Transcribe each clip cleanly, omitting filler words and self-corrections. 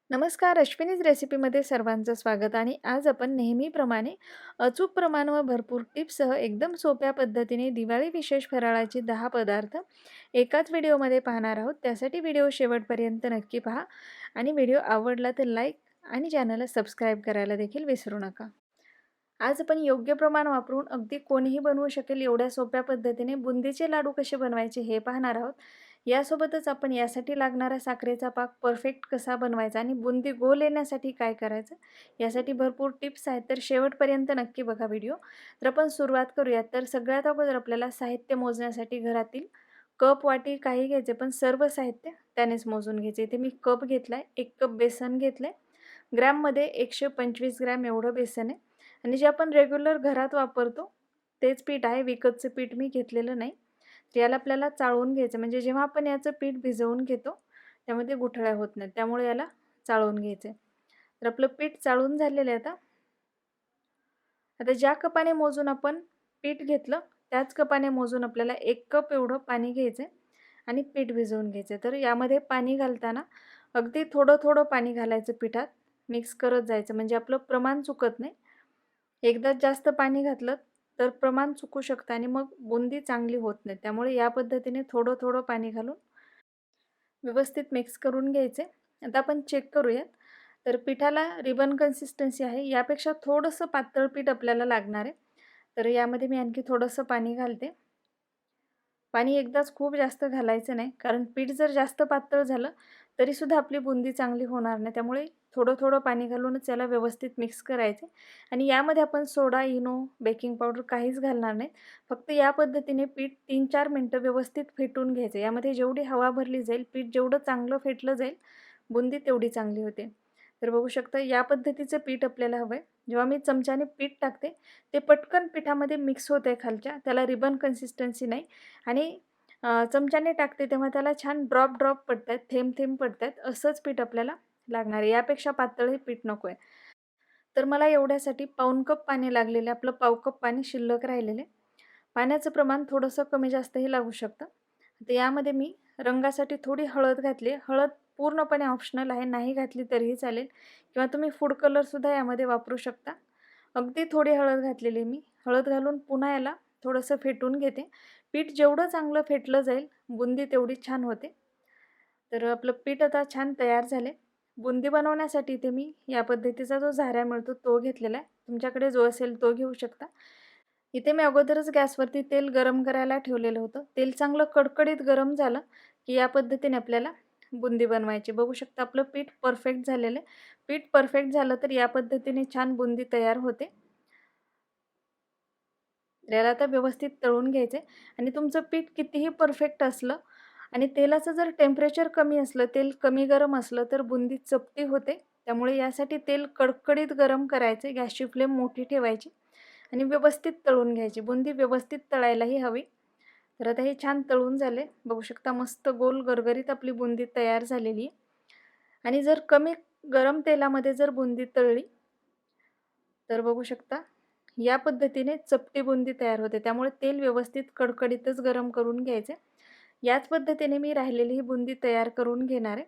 नमस्कार, अश्विनीज रेसिपीमध्ये सर्वांचं स्वागत आणि आज आपण नेहमीप्रमाणे अचूक प्रमाण व भरपूर टिप्ससह एकदम सोप्या पद्धतीने दिवाळी विशेष फराळाचे 10 पदार्थ एकाच व्हिडिओमध्ये पाहणार आहोत. त्यासाठी व्हिडिओ शेवटपर्यंत नक्की पहा आणि व्हिडिओ आवडला तर लाईक आणि चॅनलला सबस्क्राईब करायला देखील विसरू नका. आज आपण योग्य प्रमाण वापरून अगदी कोणीही बनवू शकेल एवढ्या सोप्या पद्धतीने बुंदीचे लाडू कसे बनवायचे हे पाहणार आहोत. यासोबतच आपण यासाठी लागणारा साखरेचा पाक परफेक्ट कसा बनवायचा आणि बुंदी गोल येण्यासाठी काय करायचं यासाठी भरपूर टिप्स आहेत, तर शेवटपर्यंत नक्की बघा व्हिडिओ. तर आपण सुरुवात करूयात. तर सगळ्यात अगोदर आपल्याला साहित्य मोजण्यासाठी घरातील कप वाटी काही घ्यायचे, पण सर्व साहित्य त्यानेच मोजून घ्यायचे. इथे मी कप घेतलाय, 1 कप बेसन घेतलंय. ग्रॅममध्ये 125 ग्रॅम एवढं बेसन आहे आणि जे आपण रेग्युलर घरात वापरतो तेच पीठ आहे, विकतचं पीठ मी घेतलेलं नाही. तर याला आपल्याला चाळून घ्यायचं, म्हणजे जेव्हा आपण याचं पीठ भिजवून घेतो त्यामध्ये गुठळ्या होत नाहीत, त्यामुळे याला चाळून घ्यायचं. तर आपलं पीठ चाळून झालेलं आहे. आता आता ज्या कपाने मोजून आपण पीठ घेतलं त्याच कपाने मोजून आपल्याला 1 कप एवढं पाणी घ्यायचं आणि पीठ भिजवून घ्यायचं. तर यामध्ये पाणी घालताना अगदी थोडं थोडं पाणी घालायचं, पिठात मिक्स करत जायचं, म्हणजे आपलं प्रमाण चुकत नाही. एकदाच जास्त पाणी घातलं तर प्रमाण चुकू शकतं आणि मग बुंदी चांगली होत नाही. त्यामुळे या पद्धतीने थोडं थोडं पाणी घालून व्यवस्थित मिक्स करून घ्यायचे. आता आपण चेक करूयात. तर पिठाला रिबन कन्सिस्टन्सी आहे, यापेक्षा थोडंसं पातळ पीठ आपल्याला लागणार आहे. तर यामध्ये मी आणखी थोडंसं पाणी घालते. पाणी एकदाच खूप जास्त घालायचं नाही, कारण पीठ जर जास्त पातळ झालं तरीसुद्धा आपली बुंदी चांगली होणार नाही. त्यामुळे थोडं थोडं पाणी घालूनच याला व्यवस्थित मिक्स करायचे. आणि यामध्ये आपण सोडा, इनो, बेकिंग पावडर काहीच घालणार नाही. फक्त या पद्धतीने पीठ 3-4 मिनटं व्यवस्थित फेटून घ्यायचं. यामध्ये जेवढी हवा भरली जाईल, पीठ जेवढं चांगलं फेटलं जाईल, बुंदी तेवढी चांगली होते. तर बघू शकता या पद्धतीचं पीठ आपल्याला हवं आहे. जेव्हा मी चमच्याने पीठ टाकते ते पटकन पिठामध्ये मिक्स होते खालच्या, त्याला रिबन कन्सिस्टन्सी नाही. आणि चमच्याने टाकते तेव्हा त्याला छान ड्रॉप ड्रॉप पडतात, थेंब थेंब पडतात. असंच पीठ आपल्याला लागणार आहे, यापेक्षा पातळ हे पीठ नको आहे. तर मला एवढ्यासाठी पाऊण कप पाणी लागलेलं आहे. आपलं पाव कप पाणी शिल्लक राहिलेलं आहे. पाण्याचं प्रमाण थोडंसं कमी जास्तही लागू शकतं. तर यामध्ये मी रंगासाठी थोडी हळद घातली. हळद पूर्णपणे ऑप्शनल आहे, नाही घातली तरीही चालेल, किंवा तुम्ही फूड कलरसुद्धा यामध्ये वापरू शकता. अगदी थोडी हळद घातलेली मी. हळद घालून पुन्हा याला थोडंसं फेटून घेते. पीठ जेवढं चांगलं फेटलं जाईल, बुंदी तेवढी छान होते. तर आपलं पीठ आता छान तयार झाले. बुंदी बनवण्यासाठी इथे मी या पद्धतीचा जो झाऱ्या मिळतो तो घेतलेला आहे. तुमच्याकडे जो असेल तो घेऊ शकता. इथे मी अगोदरच गॅसवरती तेल गरम करायला ठेवलेलं होतं. तेल चांगलं कडकडीत गरम झालं की या पद्धतीने आपल्याला बुंदी बनवायची. बघू शकता आपलं पीठ परफेक्ट झालेलं आहे. पीठ परफेक्ट झालं तर या पद्धतीने छान बुंदी तयार होते. याला आता व्यवस्थित तळून घ्यायचे. आणि तुमचं पीठ कितीही परफेक्ट असलं आणि तेलाचं जर टेम्परेचर कमी असलं, तेल कमी गरम असलं, तर बुंदी चपटी होते. त्यामुळे यासाठी तेल कडकडीत गरम करायचे, गॅसची फ्लेम मोठी ठेवायची आणि व्यवस्थित तळून घ्यायची. बुंदी व्यवस्थित तळायलाही हवी. तर आता हे छान तळून झाले. बघू शकता मस्त गोल गरगरीत आपली बुंदी तयार झालेली आहे. आणि जर कमी गरम तेलामध्ये जर बुंदी तळली तर बघू शकता या पद्धतीने चपटी बुंदी तयार होते. त्यामुळे तेल व्यवस्थित कडकडीतच गरम करून घ्यायचे. याच पद्धतीने मी राहिलेली ही बुंदी तयार करून घेणार आहे.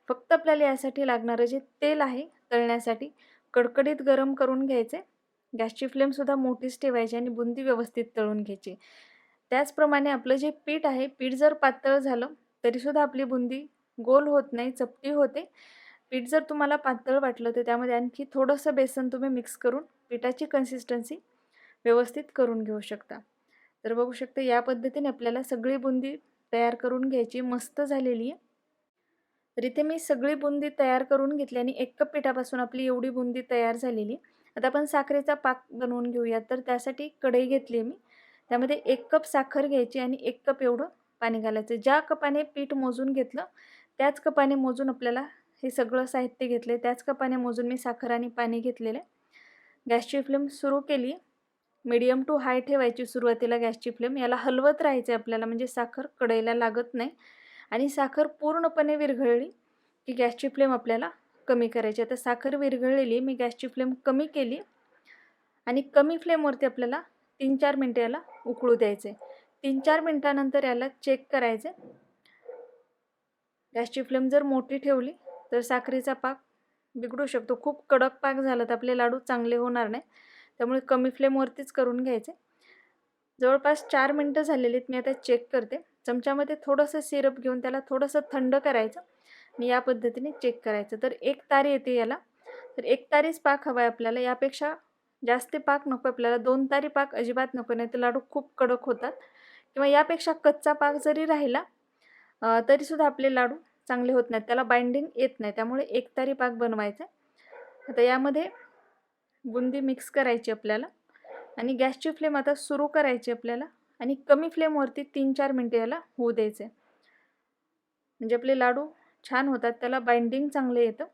फक्त आपल्याला यासाठी लागणारं जे तेल आहे तळण्यासाठी कडकडीत गरम करून घ्यायचे. गॅसची फ्लेमसुद्धा मोठीच ठेवायची आणि बुंदी व्यवस्थित तळून घ्यायची. त्याचप्रमाणे आपलं जे पीठ आहे, पीठ जर पातळ झालं तरीसुद्धा आपली बुंदी गोल होत नाही, चपटी होते. पीठ जर तुम्हाला पातळ वाटलं तर त्यामध्ये आणखी थोडंसं बेसन तुम्ही मिक्स करून पिठाची कन्सिस्टन्सी व्यवस्थित करून घेऊ शकता. तर बघू शकता या पद्धतीने आपल्याला सगळी बुंदी तयार करून घ्यायची. मस्त झालेली आहे. तर इथे मी सगळी बुंदी तयार करून घेतली आणि 1 कप पिठापासून आपली एवढी बुंदी तयार झालेली. आता आपण साखरेचा पाक बनवून घेऊया. तर त्यासाठी कढई घेतली आहे मी. त्यामध्ये 1 कप साखर घ्यायची आणि 1 कप एवढं पाणी घालायचं. ज्या कपाने पीठ मोजून घेतलं त्याच कपाने मोजून आपल्याला हे सगळं साहित्य घेतले, त्याच कपाने मोजून मी साखर आणि पाणी घेतलेलं आहे. गॅसची फ्लेम सुरू केली. मीडियम टू हाय ठेवायची सुरुवातीला गॅसची फ्लेम. याला हलवत राहायचं आपल्याला, म्हणजे साखर कढईला लागत नाही. आणि साखर पूर्णपणे विरघळली की गॅसची फ्लेम आपल्याला कमी करायची. आता साखर विरघळलेली, मी गॅसची फ्लेम कमी केली आणि कमी फ्लेमवरती आपल्याला 3-4 मिनटं याला उकळू द्यायचे. 3-4 मिनटानंतर याला चेक करायचे. गॅसची फ्लेम जर मोठी ठेवली तर साखरेचा पाक बिघडू शकतो. खूप कडक पाक झाला तर आपले लाडू चांगले होणार नाही. त्यामुळे कमी फ्लेमवरतीच करून घ्यायचे. जवळपास 4 मिनिटं झालेली आहेत. मी आता चेक करते. चमच्यामध्ये थोडंसं सिरप घेऊन त्याला थोडंसं थंड करायचं आणि या पद्धतीने चेक करायचं. तर 1 तारी येते याला. तर 1 तारीच पाक हवा आहे आपल्याला. यापेक्षा जास्त पाक नको आपल्याला. 2 तारी पाक अजिबात नको, नाही तर लाडू खूप कडक होतात. किंवा यापेक्षा कच्चा पाक जरी राहिला तरीसुद्धा आपले लाडू चांगले होत नाहीत. त्याला बाइंडिंग येत नाही. त्यामुळे 1 तारी पाक बनवायचा. आता यामध्ये बुंदी मिक्स करायची आपल्याला आणि गॅसची फ्लेम आता सुरू करायची आपल्याला आणि कमी फ्लेमवरती 3-4 मिनिटं याला होऊ द्यायचे. म्हणजे आपले लाडू छान होतात, त्याला बाइंडिंग चांगलं येतं.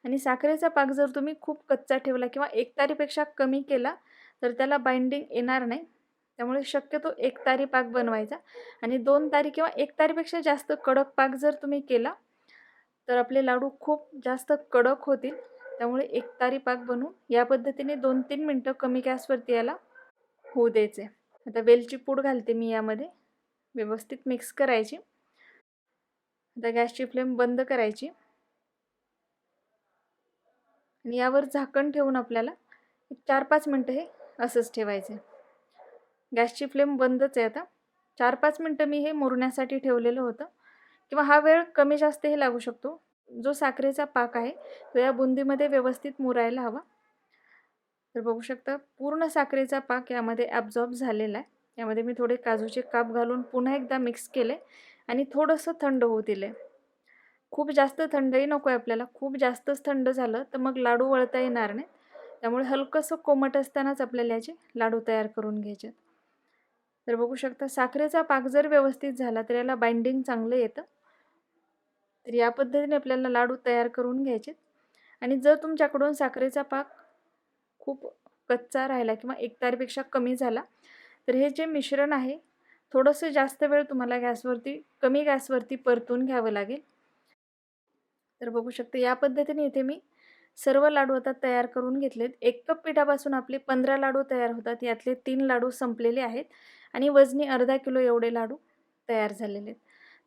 आणि साखरेचा पाक जर तुम्ही खूप कच्चा ठेवला किंवा 1 तारीपेक्षा कमी केला तर त्याला बाइंडिंग येणार नाही. त्यामुळे शक्यतो 1 तारी पाक बनवायचा आणि 2 तारी किंवा 1 तारीपेक्षा जास्त कडक पाक जर तुम्ही केला तर आपले लाडू खूप जास्त कडक होतील. त्यामुळे 1 तारी पाक बनवून या पद्धतीने 2-3 मिनिटं कमी गॅसवरती याला होऊ द्यायचे. आता वेलची पूड घालते मी यामध्ये. व्यवस्थित मिक्स करायची. आता गॅसची फ्लेम बंद करायची आणि यावर झाकण ठेवून आपल्याला 4-5 मिनिटं हे असंच ठेवायचं. गॅसची फ्लेम बंदच आहे आता. 4-5 मिनिटं मी हे मुरण्यासाठी ठेवलेलं होतं किंवा हा वेळ कमी जास्त हे लागू शकतो. जो साखरेचा पाक आहे तो या बुंदीमध्ये व्यवस्थित मुरायला हवा. तर बघू शकता पूर्ण साखरेचा पाक यामध्ये ॲब्झॉर्ब झालेला आहे. यामध्ये मी थोडे काजूचे काप घालून पुन्हा एकदा मिक्स केले आणि थोडंसं थंड होऊ दिले. खूप जास्त थंडही नको आहे आपल्याला. खूप जास्तच थंड झालं तर मग लाडू वळता येणार नाही. त्यामुळे हलकंसं कोमट असतानाच आपल्याला याचे लाडू तयार करून घ्यायचे. तर बघू शकता साखरेचा पाक जर व्यवस्थित झाला तर याला बाइंडिंग चांगलं येतं. तर या पद्धतीने आपल्याला लाडू तयार करून घ्यायचे. आणि जर तुमच्याकडून साखरेचा पाक खूप कच्चा राहिला किंवा 1 तारीपेक्षा कमी झाला तर हे जे मिश्रण आहे थोडंसं जास्त वेळ तुम्हाला कमी गॅसवरती परतून घ्यावं लागेल. तर बघू शकता या पद्धतीने इथे मी सर्व लाडू आता तयार करून घेतलेत. 1 कप पिठापासून आपले 15 लाडू तयार होतात. यातले 3 लाडू संपलेले आहेत आणि वजनी अर्धा किलो एवढे लाडू तयार झालेले आहेत.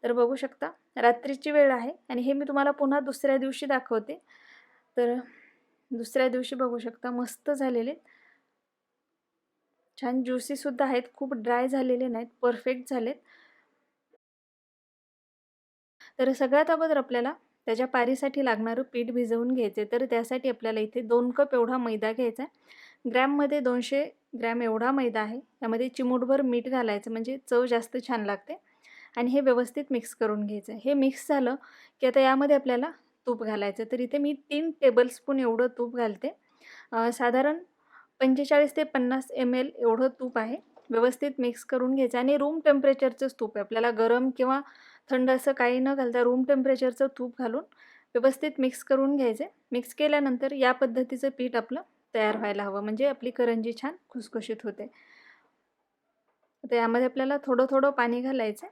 तर बघू शकता रात्रीची वेळ आहे आणि हे मी तुम्हाला पुन्हा दुसऱ्या दिवशी दाखवते. तर दुसऱ्या दिवशी बघू शकता मस्त झालेले, छान ज्युसीसुद्धा आहेत, खूप ड्राय झालेले नाहीत, परफेक्ट झालेत. तर सगळ्यात अगोदर आपल्याला त्याच्या पारीसाठी लागणारं पीठ भिजवून घ्यायचे. तर त्यासाठी आपल्याला इथे 2 कप एवढा मैदा घ्यायचा आहे. ग्रॅममध्ये 200 ग्रॅम एवढा मैदा आहे. त्यामध्ये चिमूटभर मीठ घालायचं म्हणजे चव जास्त छान लागते आणि हे व्यवस्थित मिक्स करून घ्यायचं. हे मिक्स झालं की आता यामध्ये आपल्याला तूप घालायचं. तर इथे मी 3 टेबलस्पून एवढं तूप घालते. साधारण 45 ते 50 ml एवढं तूप आहे. व्यवस्थित मिक्स करून घ्यायचं आणि रूम टेम्परेचरचंच तूप आहे. आपल्याला गरम किंवा थंड असं काही न घालता रूम टेम्परेचरचं तूप घालून व्यवस्थित मिक्स करून घ्यायचे. मिक्स केल्यानंतर या पद्धतीचं पीठ आपलं तयार व्हायला हवं म्हणजे आपली करंजी छान खुसखुशीत होते. आता यामध्ये आपल्याला थोडं थोडं पाणी घालायचं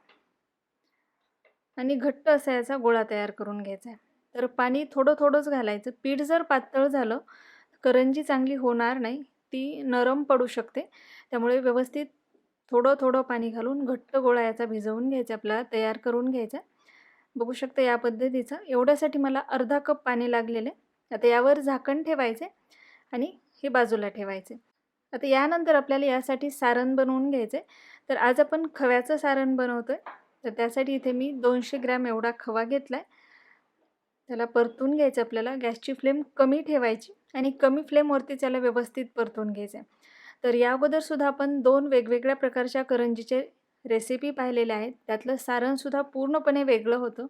आणि घट्ट असा याचा गोळा तयार करून घ्यायचा आहे. तर पाणी थोडं थोडंच घालायचं. पीठ जर पातळ झालं करंजी चांगली होणार नाही, ती नरम पडू शकते. त्यामुळे व्यवस्थित थोडं थोडं पाणी घालून घट्ट गोळा याचा भिजवून घ्यायचा, आपल्याला तयार करून घ्यायचा. बघू शकता या पद्धतीचं. एवढ्यासाठी मला अर्धा कप पाणी लागलेलं आहे. आता यावर झाकण ठेवायचे आणि हे बाजूला ठेवायचे. आता यानंतर आपल्याला यासाठी सारण बनवून घ्यायचे. तर आज आपण खव्याचं सारण बनवतोय. तर त्यासाठी इथे मी 200 ग्रॅम एवढा खवा घेतला आहे. त्याला परतून घ्यायचं आपल्याला. गॅसची फ्लेम कमी ठेवायची आणि कमी फ्लेमवरती त्याला व्यवस्थित परतून घ्यायचं. तर या अगोदरसुद्धा आपण 2 वेगवेगळ्या प्रकारच्या करंजीचे रेसिपी पाहिलेल्या आहेत. त्यातलं सारणसुद्धा पूर्णपणे वेगळं होतं.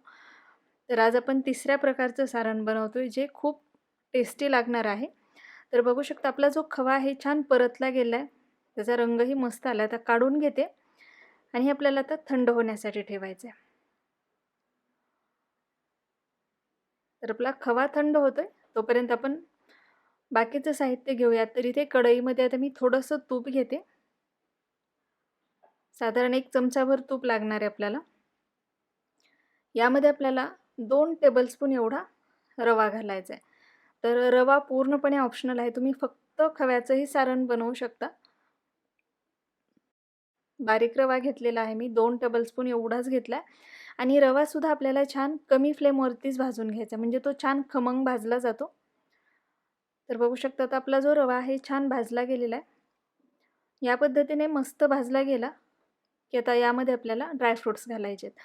तर आज आपण 3ऱ्या प्रकारचं सारण बनवतोय जे खूप टेस्टी लागणार आहे. तर बघू शकता आपला जो खवा आहे छान परतला गेला आहे. त्याचा रंगही मस्त आला. आता काढून घेते आणि हे आपल्याला आता थंड होण्यासाठी ठेवायचं आहे. तर आपला खवा थंड होतोय तोपर्यंत आपण बाकीचं साहित्य घेऊयात. तर इथे कढईमध्ये आता मी थोडंसं तूप घेते. साधारण 1 चमचाभर तूप लागणार आहे आपल्याला. यामध्ये आपल्याला 2 टेबलस्पून एवढा रवा घालायचा आहे. तर रवा पूर्णपणे ऑप्शनल आहे. तुम्ही फक्त खव्याचंही सारण बनवू शकता. बारीक रवा घेतलेला आहे मी, 2 टेबलस्पून एवढाच घेतला आहे. आणि रवासुद्धा आपल्याला छान कमी फ्लेमवरतीच भाजून घ्यायचा म्हणजे तो छान खमंग भाजला जातो. तर बघू शकता आता आपला जो रवा आहे छान भाजला गेलेला आहे. या पद्धतीने मस्त भाजला गेला, की आता यामध्ये आपल्याला ड्रायफ्रुट्स घालायचे आहेत.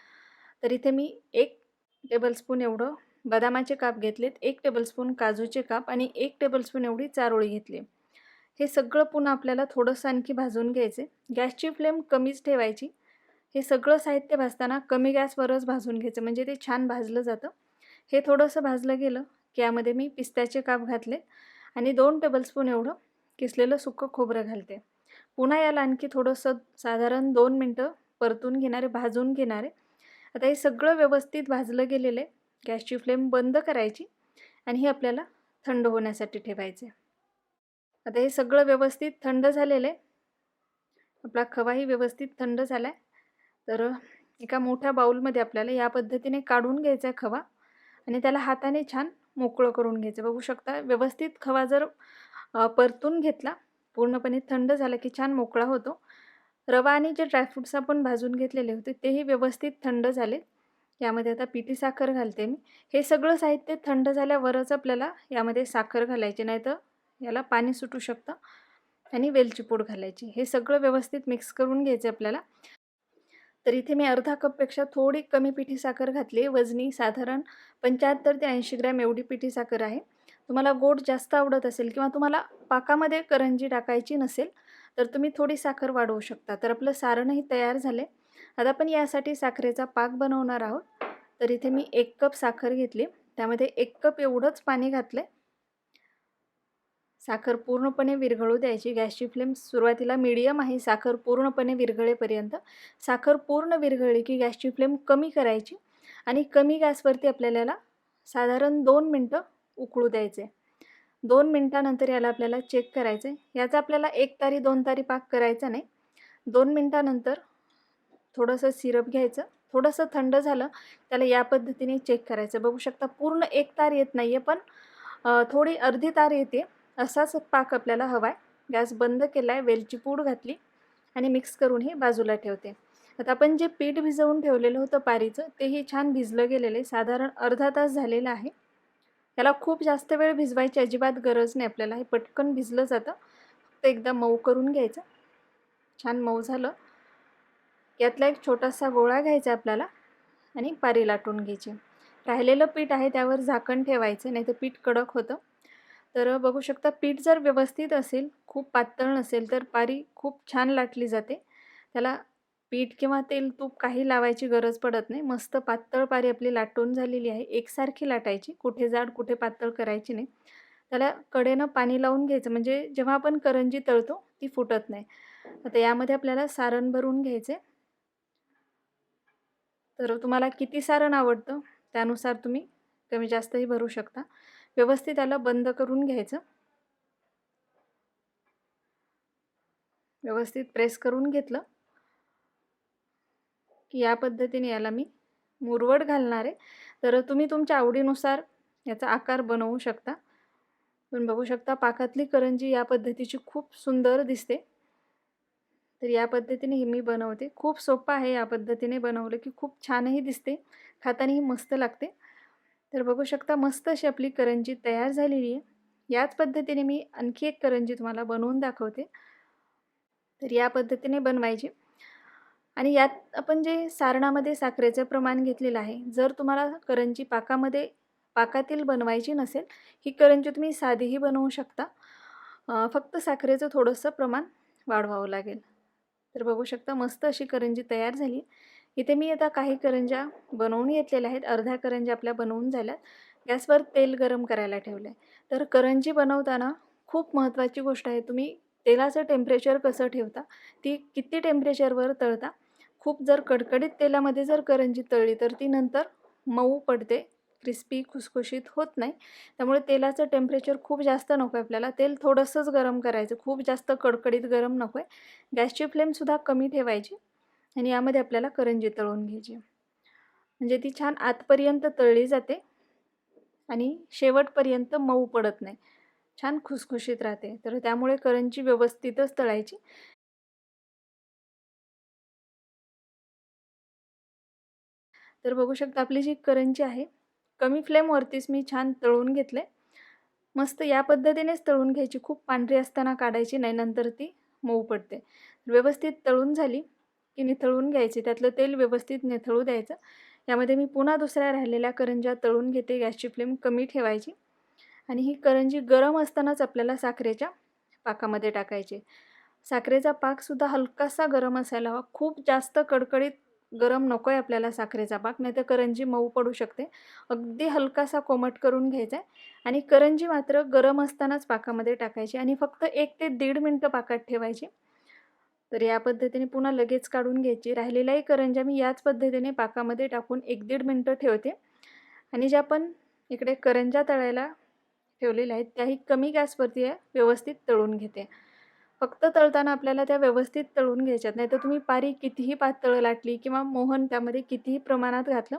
तर इथे मी 1 टेबलस्पून एवढं बदामाचे काप घेतलेत, 1 टेबलस्पून काजूचे काप आणि 1 टेबलस्पून एवढी चारोळी घेतली. हे सगळं पुन्हा आपल्याला थोडंसं आणखी भाजून घ्यायचे. गॅसची फ्लेम कमीच ठेवायची. हे सगळं साहित्य भाजताना कमी गॅसवरच भाजून घ्यायचं, म्हणजे ते छान भाजलं जातं. हे थोडंसं भाजलं गेलं, की यामध्ये मी पिस्त्याचे काप घातले आणि 2 टेबलस्पून एवढं किसलेलं सुकं खोबरं घालते. पुन्हा याला आणखी थोडंसं साधारण 2 मिनटं परतून घेणारे, भाजून घेणारे. आता हे सगळं व्यवस्थित भाजलं गेलेलं आहे. गॅसची फ्लेम बंद करायची आणि हे आपल्याला थंड होण्यासाठी ठेवायचे. आता हे सगळं व्यवस्थित थंड झालेलं आहे. आपला खवाही व्यवस्थित थंड झाला आहे. तर एका मोठ्या बाउलमध्ये आपल्याला या पद्धतीने काढून घ्यायचा आहे खवा आणि त्याला हाताने छान मोकळं करून घ्यायचं. बघू शकता व्यवस्थित खवा जर परतून घेतला, पूर्णपणे थंड झाला की छान मोकळा होतो. रवा आणि जे ड्रायफ्रुट्स आपण भाजून घेतलेले होते तेही व्यवस्थित थंड झाले. यामध्ये आता पिठी साखर घालते मी. हे सगळं साहित्य थंड झाल्यावरच आपल्याला यामध्ये साखर घालायची, नाहीतर याला पाणी सुटू शकतं. आणि वेलची पूड घालायची. हे सगळं व्यवस्थित मिक्स करून घ्यायचं आपल्याला. तर इथे मी अर्धा कपपेक्षा थोडी कमी पिठी साखर घातली. वजनी साधारण 75 ते 80 ग्रॅम एवढी पिठी साखर आहे. तुम्हाला गोड जास्त आवडत असेल किंवा तुम्हाला पाकामध्ये करंजी टाकायची नसेल, तर तुम्ही थोडी साखर वाढवू शकता. तर आपलं सारणही तयार झाले. आता आपण यासाठी साखरेचा पाक बनवणार आहोत. तर इथे मी 1 कप साखर घेतली. त्यामध्ये 1 कप एवढंच पाणी घातलं. साखर पूर्णपणे विरघळू द्यायची. गॅसची फ्लेम सुरुवातीला मीडियम आहे, साखर पूर्णपणे विरघळेपर्यंत. साखर पूर्ण विरघळली की गॅसची फ्लेम कमी करायची आणि कमी गॅसवरती आपल्याला याला साधारण 2 मिनटं उकळू द्यायचे. 2 मिनिटानंतर याला आपल्याला चेक करायचं आहे. याचा आपल्याला 1 तारी 2 तारी पाक करायचा नाही. 2 मिनिटानंतर थोडंसं सिरप घ्यायचं. थोडंसं थंड झालं, त्याला या पद्धतीने चेक करायचं. बघू शकता पूर्ण 1 तार येत नाही आहे, पण थोडी अर्धी तार येते. असाच पाक आपल्याला हवा आहे. गॅस बंद केला आहे, वेलची पूड घातली आणि मिक्स करून हे बाजूला ठेवते. आता आपण जे पीठ भिजवून ठेवलेलं होतं पारीचं, तेही छान भिजलं गेलेलं आहे. साधारण अर्धा तास झालेला आहे. याला खूप जास्त वेळ भिजवायची अजिबात गरज नाही आपल्याला. हे पटकन भिजलं जातं. फक्त एकदा मऊ करून घ्यायचं. छान मऊ झालं. यातला एक छोटासा गोळा घ्यायचा आपल्याला आणि पारी लाटून घ्यायची. राहिलेलं पीठ आहे त्यावर झाकण ठेवायचं, नाहीतर पीठ कडक होतं. तर बघू शकता पीठ जर व्यवस्थित असेल, खूप पातळ नसेल, तर पारी खूप छान लाटली जाते. त्याला पीठ किंवा तेल, तूप काही लावायची गरज पडत नाही. मस्त पातळ पारी आपली लाटून झालेली आहे. एकसारखी लाटायची, कुठे जाड कुठे पातळ करायची नाही. त्याला कडेनं पाणी लावून घ्यायचं, म्हणजे जेव्हा आपण करंजी तळतो ती फुटत नाही. आता यामध्ये आपल्याला सारण भरून घ्यायचे. तर तुम्हाला किती सारण आवडतं त्यानुसार तुम्ही कमी जास्तही भरू शकता. व्यवस्थित त्याला बंद करून घ्यायचं. व्यवस्थित प्रेस करून घेतलं की या पद्धतीने याला मी मुरवट घालणार आहे. तर तुम्ही तुमच्या आवडीनुसार याचा आकार बनवू शकता. पण बघू शकता पाकातली करंजी या पद्धतीची खूप सुंदर दिसते. तर या पद्धतीने ही मी बनवते. खूप सोपं आहे, या पद्धतीने बनवलं की खूप छानही दिसते, खातानाही मस्त लागते. तर बघू शकता मस्त अशी आपली करंजी तयार झालेली आहे. याच पद्धतीने मी आणखी एक करंजी तुम्हाला बनवून दाखवते. तर या पद्धतीने बनवायची आणि यात आपण जे सारणामध्ये साखरेचं प्रमाण घेतलेलं आहे, जर तुम्हाला करंजी पाकातील बनवायची नसेल, ही करंजी तुम्ही साधीही बनवू शकता. फक्त साखरेचं थोडंसं प्रमाण वाढवावं लागेल. तर बघू शकता मस्त अशी करंजी तयार झाली. इथे मी आता काही करंज्या बनवून घेतलेल्या आहेत. अर्ध्या करंज्या आपल्या बनवून झाल्यात. गॅसवर तेल गरम करायला ठेवलं आहे. तर करंजी बनवताना खूप महत्त्वाची गोष्ट आहे, तुम्ही तेलाचं टेम्परेचर कसं ठेवता, ती किती टेम्परेचरवर तळता. खूप जर कडकडीत तेलामध्ये जर करंजी तळली तर ती नंतर मऊ पडते, क्रिस्पी खुसखुशीत होत नाही. त्यामुळे तेलाचं टेम्परेचर खूप जास्त नको आहे आपल्याला. तेल थोडंसंच गरम करायचं, खूप जास्त कडकडीत गरम नको आहे. गॅसची फ्लेमसुद्धा कमी ठेवायची आणि यामध्ये आपल्याला करंजी तळून घ्यायची, म्हणजे ती छान आतपर्यंत तळली जाते आणि शेवटपर्यंत मऊ पडत नाही, छान खुसखुशीत राहते. तर त्यामुळे करंजी व्यवस्थितच तळायची. तर बघू शकता आपली जी करंजी आहे, कमी फ्लेमवरतीच मी छान तळून घेतले. मस्त या पद्धतीनेच तळून घ्यायची. खूप पांढरी असताना काढायची नाही, नंतर ती मऊ पडते. व्यवस्थित तळून झाली की निथळून घ्यायची. त्यातलं तेल व्यवस्थित निथळू द्यायचं. यामध्ये मी पुन्हा दुसऱ्या राहिलेल्या करंज्या तळून घेते. गॅसची फ्लेम कमी ठेवायची आणि ही करंजी गरम असतानाच आपल्याला साखरेच्या पाकामध्ये टाकायची. साखरेचा पाकसुद्धा हलकासा गरम असायला हवा. खूप जास्त कडकडीत गरम नको आहे आपल्याला साखरेचा पाक, नाहीतर करंजी मऊ पडू शकते. अगदी हलकासा कोमट करून घ्यायचा आहे आणि करंजी मात्र गरम असतानाच पाकामध्ये टाकायची आणि फक्त 1 ते 1.5 मिनिटं पाकात ठेवायची. तर या पद्धतीने पुन्हा लगेच काढून घ्यायची. राहिलेल्याही करंज्या मी याच पद्धतीने पाकामध्ये टाकून 1-1.5 मिनिटं ठेवते आणि ज्या आपण इकडे करंज्या तळायला ठेवलेल्या आहेत त्याही कमी गॅसवरती व्यवस्थित तळून घेते. फक्त तळताना आपल्याला त्या व्यवस्थित तळून घ्यायच्यात. नाहीतर तुम्ही पारी कितीही पातळ लाटली किंवा मोहन त्यामध्ये कितीही प्रमाणात घातलं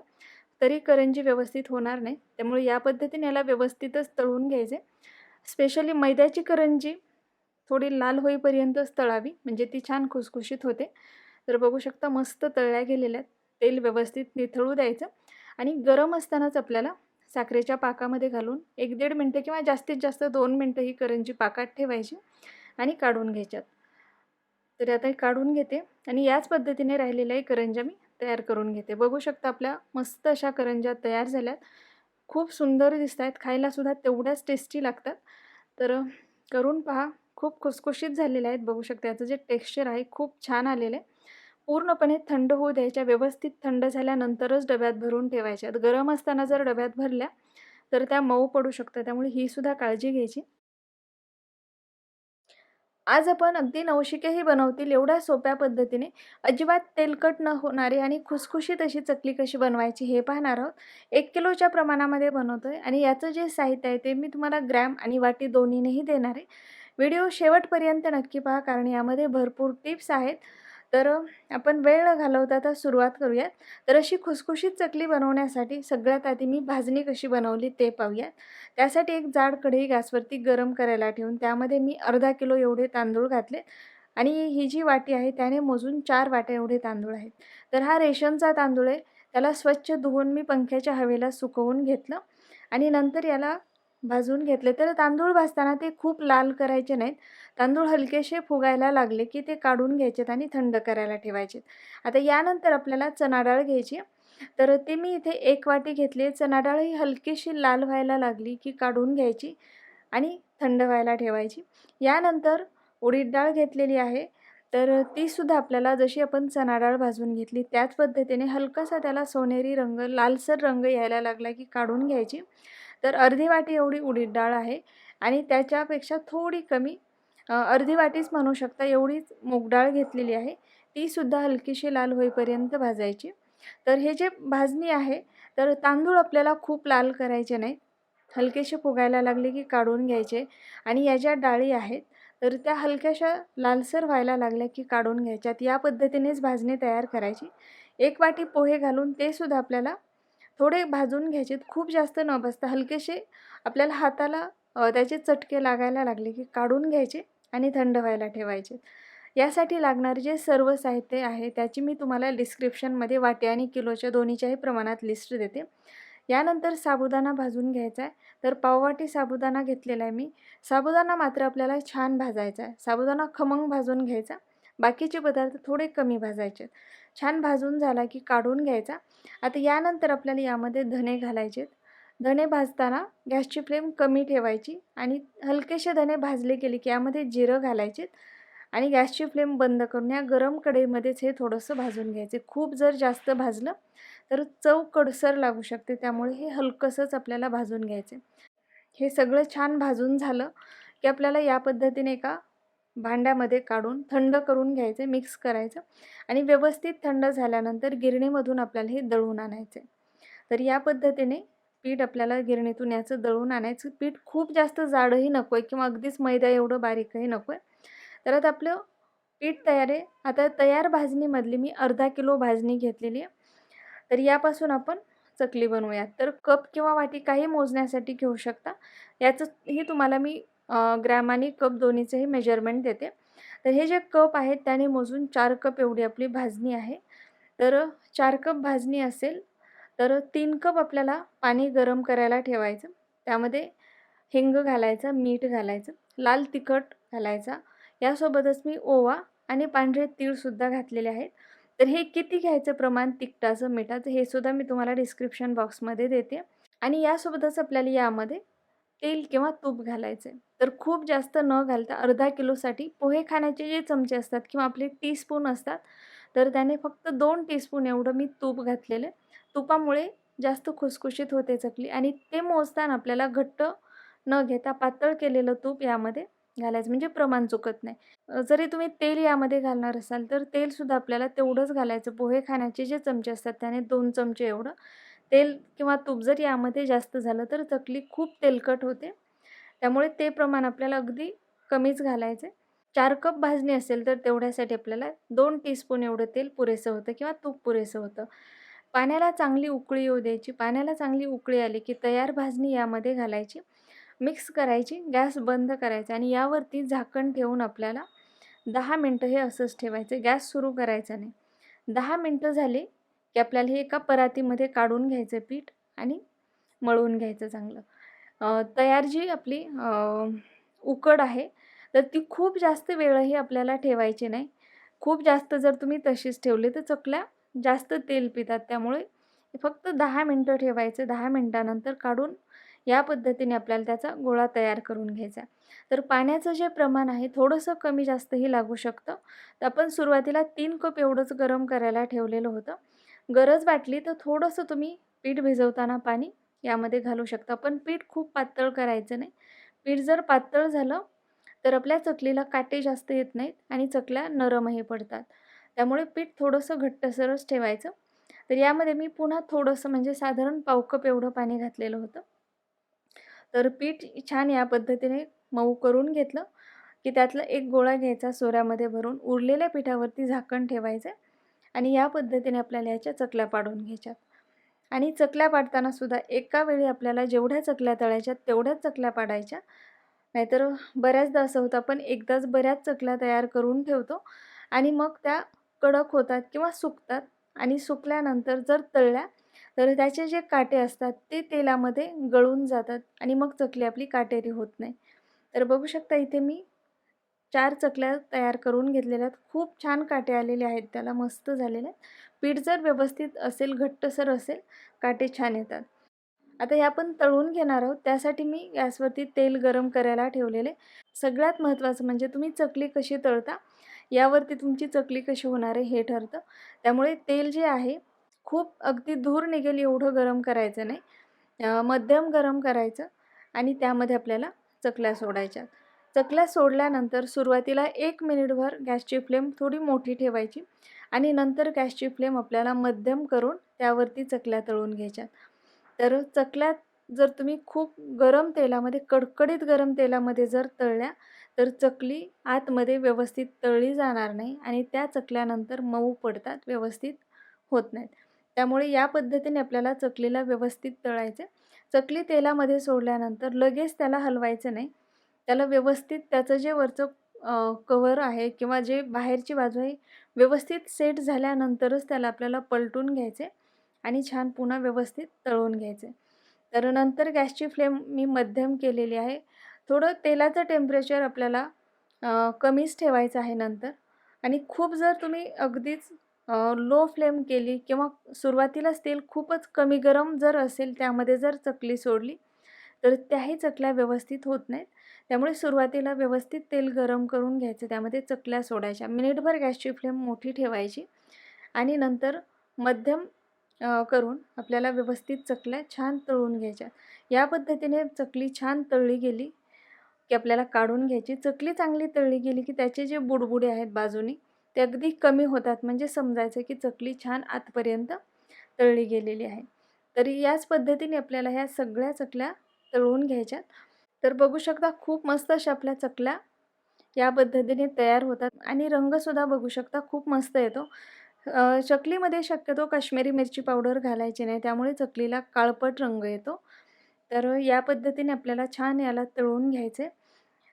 तरी करंजी व्यवस्थित होणार नाही. त्यामुळे या पद्धतीने याला व्यवस्थितच तळून घ्यायचे. स्पेशली मैद्याची करंजी थोडी लाल होईपर्यंतच तळावी, म्हणजे ती छान खुसखुशीत होते. तर बघू शकता मस्त तळल्या गेलेल्या आहेत. तेल व्यवस्थित निथळू द्यायचं आणि गरम असतानाच आपल्याला साखरेच्या पाकामध्ये घालून 1-1.5 मिनिटं किंवा जास्तीत जास्त 2 मिनिटं ही करंजी पाकात ठेवायची आणि काढून घ्यायच्यात. तर आता हे काढून घेते आणि याच पद्धतीने राहिलेल्याही करंज्या मी तयार करून घेते. बघू शकता आपल्या मस्त अशा करंज्या तयार झाल्यात. खूप सुंदर दिसत आहेत. खायलासुद्धा तेवढ्याच टेस्टी लागतात. तर करून पहा. खूप खुसखुशीत झालेल्या आहेत. बघू शकता याचं जे टेक्स्चर आहे खूप छान आलेलं आहे. पूर्णपणे थंड होऊ द्यायच्या. व्यवस्थित थंड झाल्यानंतरच डब्यात भरून ठेवायच्या. गरम असताना जर डब्यात भरल्या तर त्या मऊ पडू शकतात. त्यामुळे ही सुद्धा काळजी घ्यायची. आज आपण अगदी नवशिकेही बनवतील एवढ्या सोप्या पद्धतीने अजिबात तेलकट न होणारी आणि खुसखुशीत अशी चकली कशी बनवायची हे पाहणार आहोत. 1 किलोच्या प्रमाणामध्ये बनवतोय आणि याचं जे साहित्य आहे ते मी तुम्हाला ग्रॅम आणि वाटी दोन्हीनेही देणार आहे. व्हिडिओ शेवटपर्यंत नक्की पहा, कारण यामध्ये भरपूर टिप्स आहेत. तर आपण वेळ न घालवता आता सुरुवात करूयात. तर अशी खुसखुशीत चकली बनवण्यासाठी सगळ्यात आधी मी भाजणी कशी बनवली ते पाहूयात. त्यासाठी एक जाड कढई गॅसवरती गरम करायला ठेवून त्यामध्ये मी अर्धा किलो एवढे तांदूळ घातले आणि ही जी वाटी आहे त्याने मोजून 4 वाट्या एवढे तांदूळ आहेत. तर हा रेशनचा तांदूळ आहे. त्याला स्वच्छ धुवून मी पंख्याच्या हवेला सुकवून घेतलं आणि नंतर याला भाजून घेतले. तर तांदूळ भाजताना ते खूप लाल करायचे नाहीत. तांदूळ हलकेसे फुगायला लागले की ते काढून घ्यायचेत आणि थंड करायला ठेवायचे. आता यानंतर आपल्याला चणा डाळ घ्यायची. तर ते मी इथे 1 वाटी घेतली. चणा डाळ ही हलकीशी लाल व्हायला लागली की काढून घ्यायची आणि थंड व्हायला ठेवायची. यानंतर उडीद डाळ घेतलेली आहे. तर तीसुद्धा आपल्याला जशी आपण चणा डाळ भाजून घेतली त्याच पद्धतीने हलकासा त्याला सोनेरी रंग, लालसर रंग यायला लागला की काढून घ्यायची. तर अर्धी वाटी एवढी उडीद डाळ आहे आणि त्याच्यापेक्षा थोडी कमी अर्धी वाटीच म्हणू शकता एवढीच मूग डाळ घेतलेली आहे. तीसुद्धा हलकीशी लाल होईपर्यंत भाजायची. तर हे जे भाजणी आहे, तर तांदूळ आपल्याला खूप लाल करायचे नाहीत. हलकेसे फुगायला लागले की काढून घ्यायचे आणि या ज्या डाळी आहेत, तर त्या हलक्याशा लालसर व्हायला लागल्या की काढून घ्यायच्यात. या पद्धतीनेच भाजणी तयार करायची. 1 वाटी पोहे घालून ते सुद्धा आपल्याला थोडे भाजून घ्यायचे. खूप जास्त न भाजता हलकेसे आपल्याला हाताला त्याचे चटके लागायला लागले की काढून घ्यायचे आणि थंड व्हायला ठेवायचे. यासाठी लागणारे जे सर्व साहित्य आहे त्याची मी तुम्हाला डिस्क्रिप्शनमध्ये वाटी आणि किलोच्या दोन्हीच्याही प्रमाणात लिस्ट देते. यानंतर साबुदाणा भाजून घ्यायचा आहे. तर पाववाटी साबुदाणा घेतलेला आहे मी. साबुदाणा मात्र आपल्याला छान भाजायचा आहे. साबुदाणा खमंग भाजून घ्यायचा. बाकीचे पदार्थ थोडे कमी भाजायचे. छान भाजून झाला की काढून घ्यायचा. आता यानंतर आपल्याला यामध्ये धणे घालायचे. धणे भाजताना गॅसची फ्लेम कमी ठेवायची आणि हलकेसे धणे भाजले गेले की यामध्ये जिरं घालायचे आणि गॅसची फ्लेम बंद करून या गरम कढईमध्येच हे थोडंसं भाजून घ्यायचे. खूप जर जास्त भाजलं तर चव कडसर लागू शकते. त्यामुळे हे हलकंसंच आपल्याला भाजून घ्यायचे. हे सगळं छान भाजून झालं की आपल्याला या पद्धतीने एका भांड्यामध्ये काढून थंड करून घ्यायचे, मिक्स करायचं आणि व्यवस्थित थंड झाल्यानंतर गिरणीमधून आपल्याला हे दळून आणायचे. तर या पद्धतीने पीठ आपल्याला गिरणीतून याचं दळून आणायचं. पीठ खूप जास्त जाडही नको आहे किंवा अगदीच मैदा एवढं बारीकही नको आहे. तर आता आपलं पीठ तयार आहे. आता तयार भाजणीमधली मी अर्धा किलो भाजणी घेतलेली आहे. तर यापासून आपण चकली बनवूयात. तर कप किंवा वाटी काही मोजण्यासाठी घेऊ शकता. याचंही तुम्हाला मी ग्रॅम आणि कप दोन्हीचंही मेजरमेंट देते. तर हे जे कप आहेत त्याने मोजून 4 कप एवढी आपली भाजणी आहे. तर 4 कप भाजणी असेल तर 3 कप आपल्याला पाणी गरम करायला ठेवायचं. त्यामध्ये हिंग घालायचा, मीठ घालायचं, लाल तिखट घालायचा, यासोबतच मी ओवा आणि पांढरे तीळसुद्धा घातलेले आहेत. तर हे किती घ्यायचं प्रमाण तिखटाचं, मिठाचं हे सुद्धा मी तुम्हाला डिस्क्रिप्शन बॉक्समध्ये देते. आणि यासोबतच आपल्याला यामध्ये तेल किंवा तूप घालायचं आहे. तर खूप जास्त न घालता अर्धा किलोसाठी पोहे खाण्याचे जे चमचे असतात किंवा आपले टीस्पून असतात, तर त्याने फक्त 2 टीस्पून एवढं मी तूप घातलेलं आहे. तुपामुळे जास्त खुसखुशीत होते चकली आणि ते मोजताना आपल्याला घट्ट न घेता पातळ केलेलं तूप यामध्ये घालायचं, म्हणजे प्रमाण चुकत नाही. जरी तुम्ही तेल यामध्ये घालणार असाल तर तेलसुद्धा आपल्याला तेवढंच घालायचं. पोहे खाण्याचे जे चमचे असतात त्याने 2 चमचे एवढं तेल किंवा तूप जर यामध्ये जास्त झालं तर चकली खूप तेलकट होते. त्यामुळे ते प्रमाण आपल्याला अगदी कमीच घालायचं आहे. 4 कप भाजणी असेल तर तेवढ्यासाठी आपल्याला 2 टीस्पून एवढं तेल पुरेसं होतं किंवा तूप पुरेसं होतं. पाण्याला चांगली उकळी येऊ द्यायची. पाण्याला चांगली उकळी आली की तयार भाजणी यामध्ये घालायची. मिक्स करायची, गॅस बंद करायचा आणि यावरती झाकण ठेवून आपल्याला 10 मिनिटं हे असंच ठेवायचं. गॅस सुरू करायचा नाही. 10 मिनिटं झाली की आपल्याला हे एका परातीमध्ये काढून घ्यायचं पीठ आणि मळून घ्यायचं चांगलं. तयार जी आपली उकड आहे, तर ती खूप जास्त वेळही आपल्याला ठेवायची नाही. खूप जास्त जर तुम्ही तशीच ठेवली तर चकल्या जास्त तेल पितात. त्यामुळे फक्त 10 मिनिटं ठेवायचं. 10 मिनिटानंतर काढून या पद्धतीने आपल्याला त्याचा गोळा तयार करून घ्यायचा. तर पाण्याचं जे प्रमाण आहे थोडंसं कमी जास्तही लागू शकतं. तर आपण सुरुवातीला 3 कप एवढंच गरम करायला ठेवलेलं होतं. गरज वाटली तर थोडंसं तुम्ही पीठ भिजवताना पाणी यामध्ये घालू शकता. पण पीठ खूप पातळ करायचं नाही. पीठ जर पातळ झालं तर आपल्या चकलीला काटे जास्त येत नाहीत आणि चकल्या नरमही पडतात. त्यामुळे पीठ थोडंसं घट्टसरच ठेवायचं. तर यामध्ये मी पुन्हा थोडंसं म्हणजे साधारण पाव कप एवढं पाणी घातलेलं होतं. तर पीठ छान या पद्धतीने मऊ करून घेतलं की त्यातला एक गोळा घ्यायचा सोऱ्यामध्ये भरून उरलेल्या पिठावरती झाकण ठेवायचं आणि या पद्धतीने आपल्याला याच्या चकल्या पाडून घ्यायच्यात. आणि चकल्या पाडताना सुद्धा एका वेळी आपल्याला जेवढ्या चकल्या तळायच्या तेवढ्याच चकल्या पाडायच्या. नाहीतर बऱ्याचदा असं होतं आपण एकदाच बऱ्याच चकल्या तयार करून ठेवतो आणि मग त्या कडक होतात किंवा सुकतात आणि सुकल्यानंतर जर तळल्या तर त्याचे जे काटे असतात ते तेलामध्ये गळून जातात आणि मग चकली आपली काटेरी होत नाही. तर बघू शकता इथे मी 4 चकल्या तयार करून घेतलेल्या आहेत. खूप छान काटे आलेले आहेत त्याला, मस्त झालेले आहेत. पीठ जर व्यवस्थित असेल, घट्टसर असेल, काटे छान येतात. आता हे आपण तळून घेणार आहोत. त्यासाठी मी गॅसवरती तेल गरम करायला ठेवलेले. सगळ्यात महत्त्वाचं म्हणजे तुम्ही चकली कशी तळता, यावरती तुमची चकली कशी होणार आहे हे ठरतं. त्यामुळे तेल जे आहे, खूप अगदी धूर निघेल एवढं गरम करायचं नाही. मध्यम गरम करायचं आणि त्यामध्ये आपल्याला चकल्या सोडायच्या. चकल्या सोडल्यानंतर सुरुवातीला 1 मिनिटभर गॅसची फ्लेम थोडी मोठी ठेवायची आणि नंतर गॅसची फ्लेम आपल्याला मध्यम करून त्यावरती चकल्या तळून घ्यायच्या. तर चकल्या जर तुम्ही खूप गरम तेलामध्ये, कडकडीत गरम तेलामध्ये जर तळल्या, तर चकली आतमध्ये व्यवस्थित तळली जाणार नाही आणि त्या चकल्यानंतर मऊ पडतात, व्यवस्थित होत नाहीत. त्यामुळे या पद्धतीने आपल्याला चकलीला व्यवस्थित तळायचं. चकली तेलामध्ये सोडल्यानंतर लगेच त्याला हलवायचं नाही. त्याला व्यवस्थित त्याचं जे वरचं कव्हर आहे किंवा जे बाहेरची बाजू आहे, व्यवस्थित सेट झाल्यानंतरच त्याला आपल्याला पलटून घ्यायचे आणि छान पुन्हा व्यवस्थित तळून घ्यायचे. तर नंतर गॅसची फ्लेम मी मध्यम केलेली आहे. थोडं तेलाचं टेम्परेचर आपल्याला कमीच ठेवायचं आहे नंतर आणि खूप जर तुम्ही अगदीच लो फ्लेम केली किंवा सुरुवातीलाच तेल खूपच कमी गरम जर असेल, त्यामध्ये जर चकली सोडली, तर त्याही चकल्या व्यवस्थित होत नाहीत. त्यामुळे सुरुवातीला व्यवस्थित तेल गरम करून घ्यायचं, त्यामध्ये चकल्या सोडायच्या. मिनिटभर गॅसची फ्लेम मोठी ठेवायची आणि नंतर मध्यम करून आपल्याला व्यवस्थित चकल्या छान तळून घ्यायच्या. या पद्धतीने चकली छान तळली गेली की आपल्याला काढून घ्यायची. चकली चांगली तळली गेली की त्याचे जे बुडबुडे आहेत बाजूनी, ते अगदी कमी होतात. म्हणजे समजायचं की चकली छान आतपर्यंत तळली गेलेली आहे. तर याच पद्धतीने आपल्याला ह्या सगळ्या चकल्या तळून घ्यायच्यात. तर बघू शकता खूप मस्त अशा आपल्या चकल्या या पद्धतीने तयार होतात आणि रंगसुद्धा बघू शकता खूप मस्त येतो. चकलीमध्ये शक्यतो काश्मीरी मिरची पावडर घालायची नाही, त्यामुळे चकलीला काळपट रंग येतो. तर या पद्धतीने आपल्याला छान याला तळून घ्यायचे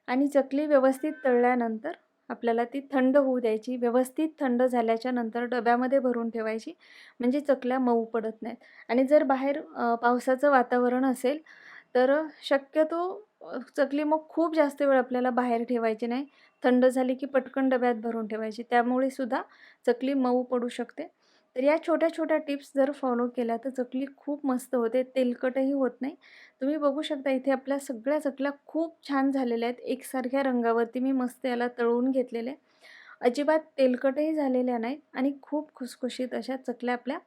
आणि चकली व्यवस्थित तळल्यानंतर आपल्याला ती थंड होऊ द्यायची. व्यवस्थित थंड झाल्याच्या नंतर डब्यामध्ये भरून ठेवायची, म्हणजे चकल्या मऊ पडत नाहीत. आणि जर बाहेर पावसाचं वातावरण असेल तर शक्यतो चकली मग खूप जास्त वेळ आपल्याला बाहेर ठेवायची नाही. थंड झाली की पटकन डब्यात भरून ठेवायची. त्यामुळे सुद्धा चकली मऊ पडू शकते. तर या छोट्या-छोट्या टिप्स जर फॉलो केल्या तर चकली खूप मस्त होते. तेलकटही होत नाही. तुम्ही बघू शकता इथे आपल्या सगळ्या चकल्या खूप छान झालेल्या आहेत. एकसारख्या रंगावरती मी मस्त याला तळून घेतलेले. अजिबात तेलकटही झालेल्या नाहीत आणि खूप खुसखुशीत अशा चकल्या आपल्या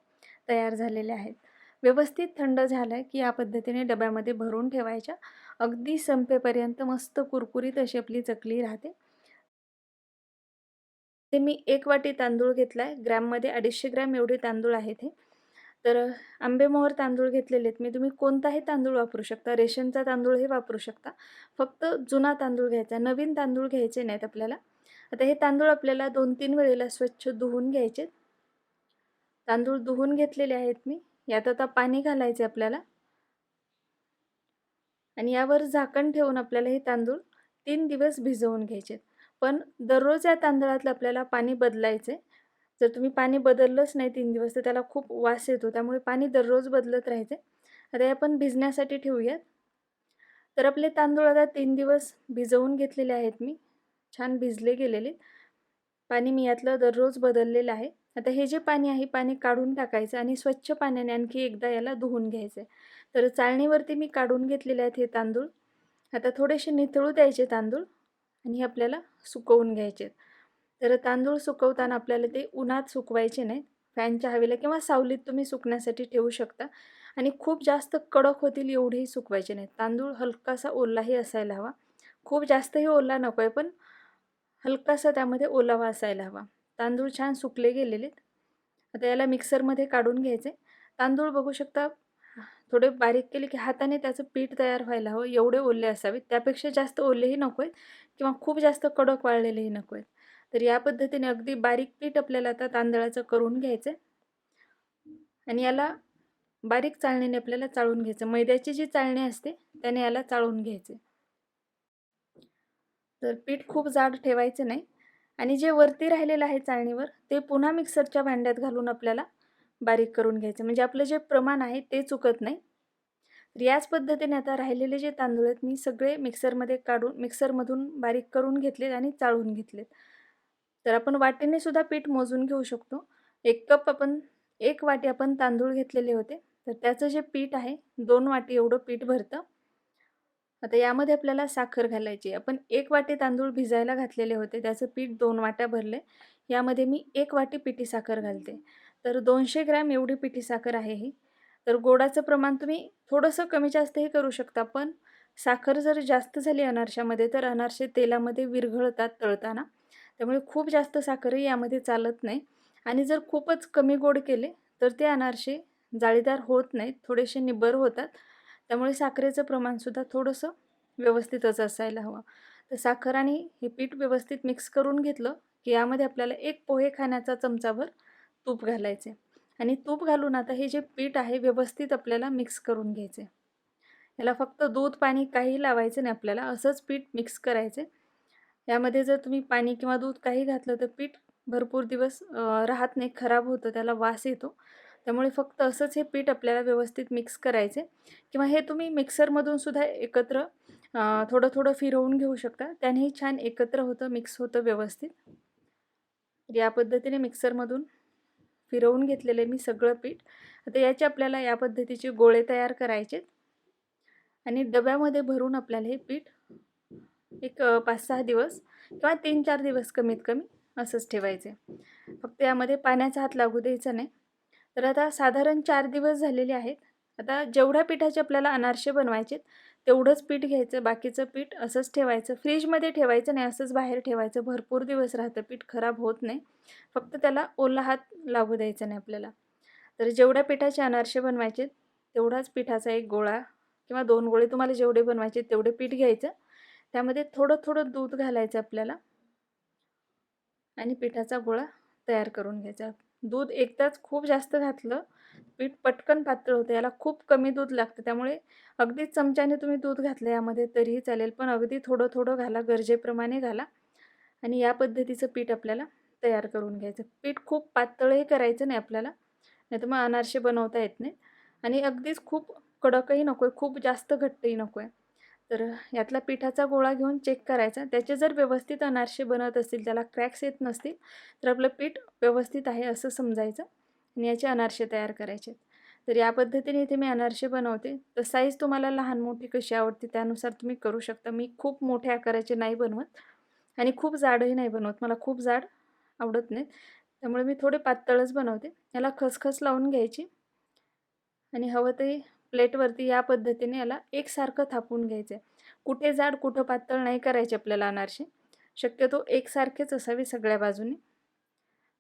तयार झालेल्या आहेत. व्यवस्थित थंड झालं की या पद्धतीने डब्यामध्ये भरून ठेवायच्या. अगदी संपेपर्यंत मस्त कुरकुरीत अशी आपली चकली राहते. ते मी 1 वाटी तांदूळ घेतलाय. ग्रॅममध्ये 250 ग्रॅम एवढे तांदूळ आहेत हे. तर आंबेमोहोर तांदूळ घेतलेले आहेत मी. तुम्ही कोणताही तांदूळ वापरू शकता. रेशनचा तांदूळही वापरू शकता. फक्त जुना तांदूळ घ्यायचा. नवीन तांदूळ घ्यायचे नाहीत आपल्याला. आता हे तांदूळ आपल्याला 2-3 वेळेला स्वच्छ धुवून घ्यायचे. तांदूळ धुवून घेतलेले आहेत मी. यात आता पाणी घालायचे आपल्याला आणि यावर झाकण ठेवून आपल्याला हे तांदूळ 3 दिवस भिजवून घ्यायचे. पण दररोज या तांदळातलं आपल्याला पाणी बदलायचं आहे. जर तुम्ही पाणी बदललंच नाही 3 दिवस तर त्याला खूप वास येतो. त्यामुळे पाणी दररोज बदलत राहायचं. आता हे आपण भिजण्यासाठी ठेवूयात. तर आपले तांदूळ आता 3 दिवस भिजवून घेतलेले आहेत मी. छान भिजले गेलेले. पाणी मी यातलं दररोज बदललेलं आहे. आता हे जे पाणी आहे, पाणी काढून टाकायचं आणि स्वच्छ पाण्याने आणखी एकदा याला धुवून घ्यायचं आहे. तर चाळणीवरती मी काढून घेतलेले आहेत हे तांदूळ. आता थोडेसे निथळू द्यायचे तांदूळ आणि हे आपल्याला सुकवून घ्यायचे. तर तांदूळ सुकवताना आपल्याला ते उन्हात सुकवायचे नाहीत. फॅनच्या हवेला किंवा सावलीत तुम्ही सुकण्यासाठी ठेवू शकता आणि खूप जास्त कडक होतील एवढेही सुकवायचे नाहीत. तांदूळ हलकासा ओलाही असायला हवा. खूप जास्तही ओला नको आहे, पण हलकासा त्यामध्ये ओलावा असायला हवा. तांदूळ छान सुकले गेलेले आहेत. आता याला मिक्सरमध्ये काढून घ्यायचे. तांदूळ बघू शकता थोडे बारीक केले की हाताने त्याचं पीठ तयार व्हायला हवं. एवढे ओले असावेत. त्यापेक्षा जास्त ओलेही नको आहेत किंवा खूप जास्त कडक वाळलेलेही नको आहेत. तर या पद्धतीने अगदी बारीक पीठ आपल्याला आता तांदळाचं करून घ्यायचं आणि याला बारीक चाळणीने आपल्याला चाळून घ्यायचं. मैद्याची जी चाळणी असते त्याने याला चाळून घ्यायचे. तर पीठ खूप जाड ठेवायचं नाही आणि जे वरती राहिलेलं आहे चाळणीवर ते पुन्हा मिक्सरच्या भांड्यात घालून आपल्याला बारीक करून घ्यायचं. म्हणजे आपलं जे प्रमाण आहे ते चुकत नाही. तर याच पद्धतीने आता राहिलेले जे तांदूळ आहेत मी सगळे मिक्सरमधून बारीक करून घेतलेत आणि चाळून घेतलेत. तर आपण वाटीने सुद्धा पीठ मोजून घेऊ शकतो. 1 वाटी आपण तांदूळ घेतलेले होते. तर त्याचं जे पीठ आहे 2 वाटी एवढं पीठ भरतं. आता यामध्ये आपल्याला साखर घालायची. आपण 1 वाटी तांदूळ भिजायला घातलेले होते. त्याचं पीठ 2 वाट्या भरले. यामध्ये मी 1 वाटी पिठी साखर घालते. तर 200 ग्रॅम एवढी पिठी साखर आहे ही. तर गोडाचं प्रमाण तुम्ही थोडंसं कमी जास्तही करू शकता. पण साखर जर जास्त झाली अनारशामध्ये तर अनारसे तेलामध्ये विरघळतात तळताना. त्यामुळे खूप जास्त साखरही यामध्ये चालत नाही. आणि जर खूपच कमी गोड केले तर ते अनारसे जाळीदार होत नाहीत. थोडेसे निब्बर होतात. त्यामुळे साखरेचं प्रमाणसुद्धा थोडंसं व्यवस्थितच असायला हवं. तर साखर आणि हे पीठ व्यवस्थित मिक्स करून घेतलं की यामध्ये आपल्याला 1 पोहे खाण्याचा चमचाभर तूप घालायचे आणि तूप घालून आता हे जे पीठ आहे व्यवस्थित आपल्याला मिक्स करून घ्यायचे. याला फक्त दूध, पाणी काही लावायचं नाही आपल्याला. असंच पीठ मिक्स करायचे. यामध्ये जर तुम्ही पाणी किंवा दूध काही घातलं तर पीठ भरपूर दिवस राहत नाही, खराब होतं, त्याला वास येतो. त्यामुळे फक्त असंच हे पीठ आपल्याला व्यवस्थित मिक्स करायचे किंवा हे तुम्ही मिक्सरमधून सुद्धा एकत्र थोडं-थोडं फिरवून घेऊ शकता. त्यानेही छान एकत्र होतं, मिक्स होतं व्यवस्थित. तर या पद्धतीने मिक्सरमधून फिरवून घेतलेले मी सगळं पीठ. आता याचे आपल्याला या पद्धतीचे गोळे तयार करायचे आणि डब्यामध्ये भरून आपल्याला हे पीठ एक 5-6 दिवस किंवा 3-4 दिवस कमीत कमी असंच ठेवायचे. फक्त यामध्ये पाण्याचा हात लागू द्यायचा नाही. तर आता साधारण 4 दिवस झालेले आहेत. आता जेवढ्या पिठाचे आपल्याला अनारसे बनवायचे तेवढंच पीठ घ्यायचं. बाकीचं पीठ असंच ठेवायचं. फ्रीजमध्ये ठेवायचं नाही, असंच बाहेर ठेवायचं. भरपूर दिवस राहतं पीठ, खराब होत नाही. फक्त त्याला ओला हात लागू द्यायचा नाही आपल्याला. तर जेवढ्या पिठाचे अनारसे बनवायचे तेवढाच पिठाचा 1 गोळा किंवा 2 गोळे तुम्हाला जेवढे बनवायचे तेवढे पीठ घ्यायचं. त्यामध्ये थोडं-थोडं दूध घालायचं आपल्याला आणि पिठाचा गोळा तयार करून घ्यायचा. दूध एकदाच खूप जास्त घातलं, पीठ पटकन पातळ होतं. याला खूप कमी दूध लागतं. त्यामुळे अगदी चमच्याने तुम्ही दूध घातलं यामध्ये तरीही चालेल, पण अगदी थोडं-थोडं घाला, गरजेप्रमाणे घाला आणि या पद्धतीचं पीठ आपल्याला तयार करून घ्यायचं. पीठ खूप पातळही करायचं नाही आपल्याला, नाहीतर मग अनारसे बनवता येत नाहीत आणि अगदीच खूप कडकही नको आहे, खूप जास्त घट्टही नको आहे. तर यातला पिठाचा गोळा घेऊन चेक करायचा. त्याचे जर व्यवस्थित अनारसे बनत असतील, त्याला क्रॅक्स येत नसतील, तर आपलं पीठ व्यवस्थित आहे असं समजायचं आणि याचे अनारसे तयार करायचे. तर या पद्धतीने इथे मी अनारसे बनवते. तर साईज तुम्हाला लहान मोठी कशी आवडते त्यानुसार तुम्ही करू शकता. मी खूप मोठ्या आकाराचे नाही बनवत आणि खूप जाडही नाही बनवत. मला खूप जाड आवडत नाहीत. त्यामुळे मी थोडे पातळच बनवते. याला खसखस लावून घ्यायची आणि हवं ते प्लेटवरती या पद्धतीने याला एकसारखं थापून घ्यायचं आहे. कुठे जाड कुठं पातळ नाही करायचे आपल्याला अनारसे. शक्यतो एकसारखेच असावे सगळ्या बाजूने.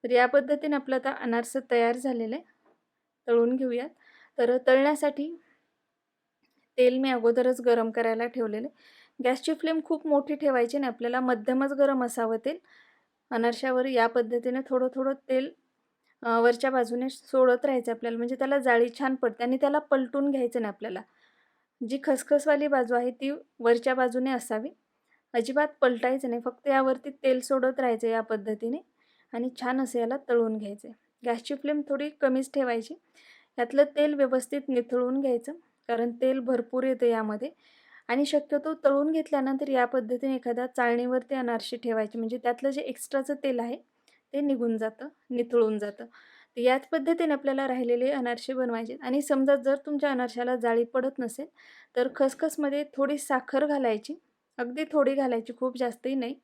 तर या पद्धतीने आपलं आता अनारसे तयार झालेलं आहे. तळून घेऊयात. तर तळण्यासाठी तेल मी अगोदरच गरम करायला ठेवलेलं आहे. गॅसची फ्लेम खूप मोठी ठेवायची नाही, आपल्याला मध्यमच गरम असावं तेल. अनारशावर या पद्धतीने थोडं-थोडं तेल वरच्या बाजूने सोडत राहायचं आपल्याला, म्हणजे त्याला जाळी छान पडते आणि त्याला पलटून घ्यायचं नाही आपल्याला. जी खसखसवाली बाजू आहे ती वरच्या बाजूने असावी. अजिबात पलटायचं नाही, फक्त यावरती तेल सोडत राहायचं या पद्धतीने आणि छान असं याला तळून घ्यायचं आहे. गॅसची फ्लेम थोडी कमीच ठेवायची. यातलं तेल व्यवस्थित निथळून घ्यायचं, कारण तेल भरपूर येतं यामध्ये आणि शक्यतो तळून घेतल्यानंतर या पद्धतीने एखाद्या चाळणीवरती अनारसे ठेवायचे, म्हणजे त्यातलं जे एक्स्ट्राचं तेल आहे ते निघून जातं, निथळून जातं. तर याच पद्धतीने आपल्याला राहिलेले अनारसे बनवायचे आणि समजा जर तुमच्या अनारशाला जाळी पडत नसेल, तर खसखसमध्ये थोडी साखर घालायची, अगदी थोडी घालायची, खूप जास्तही नाही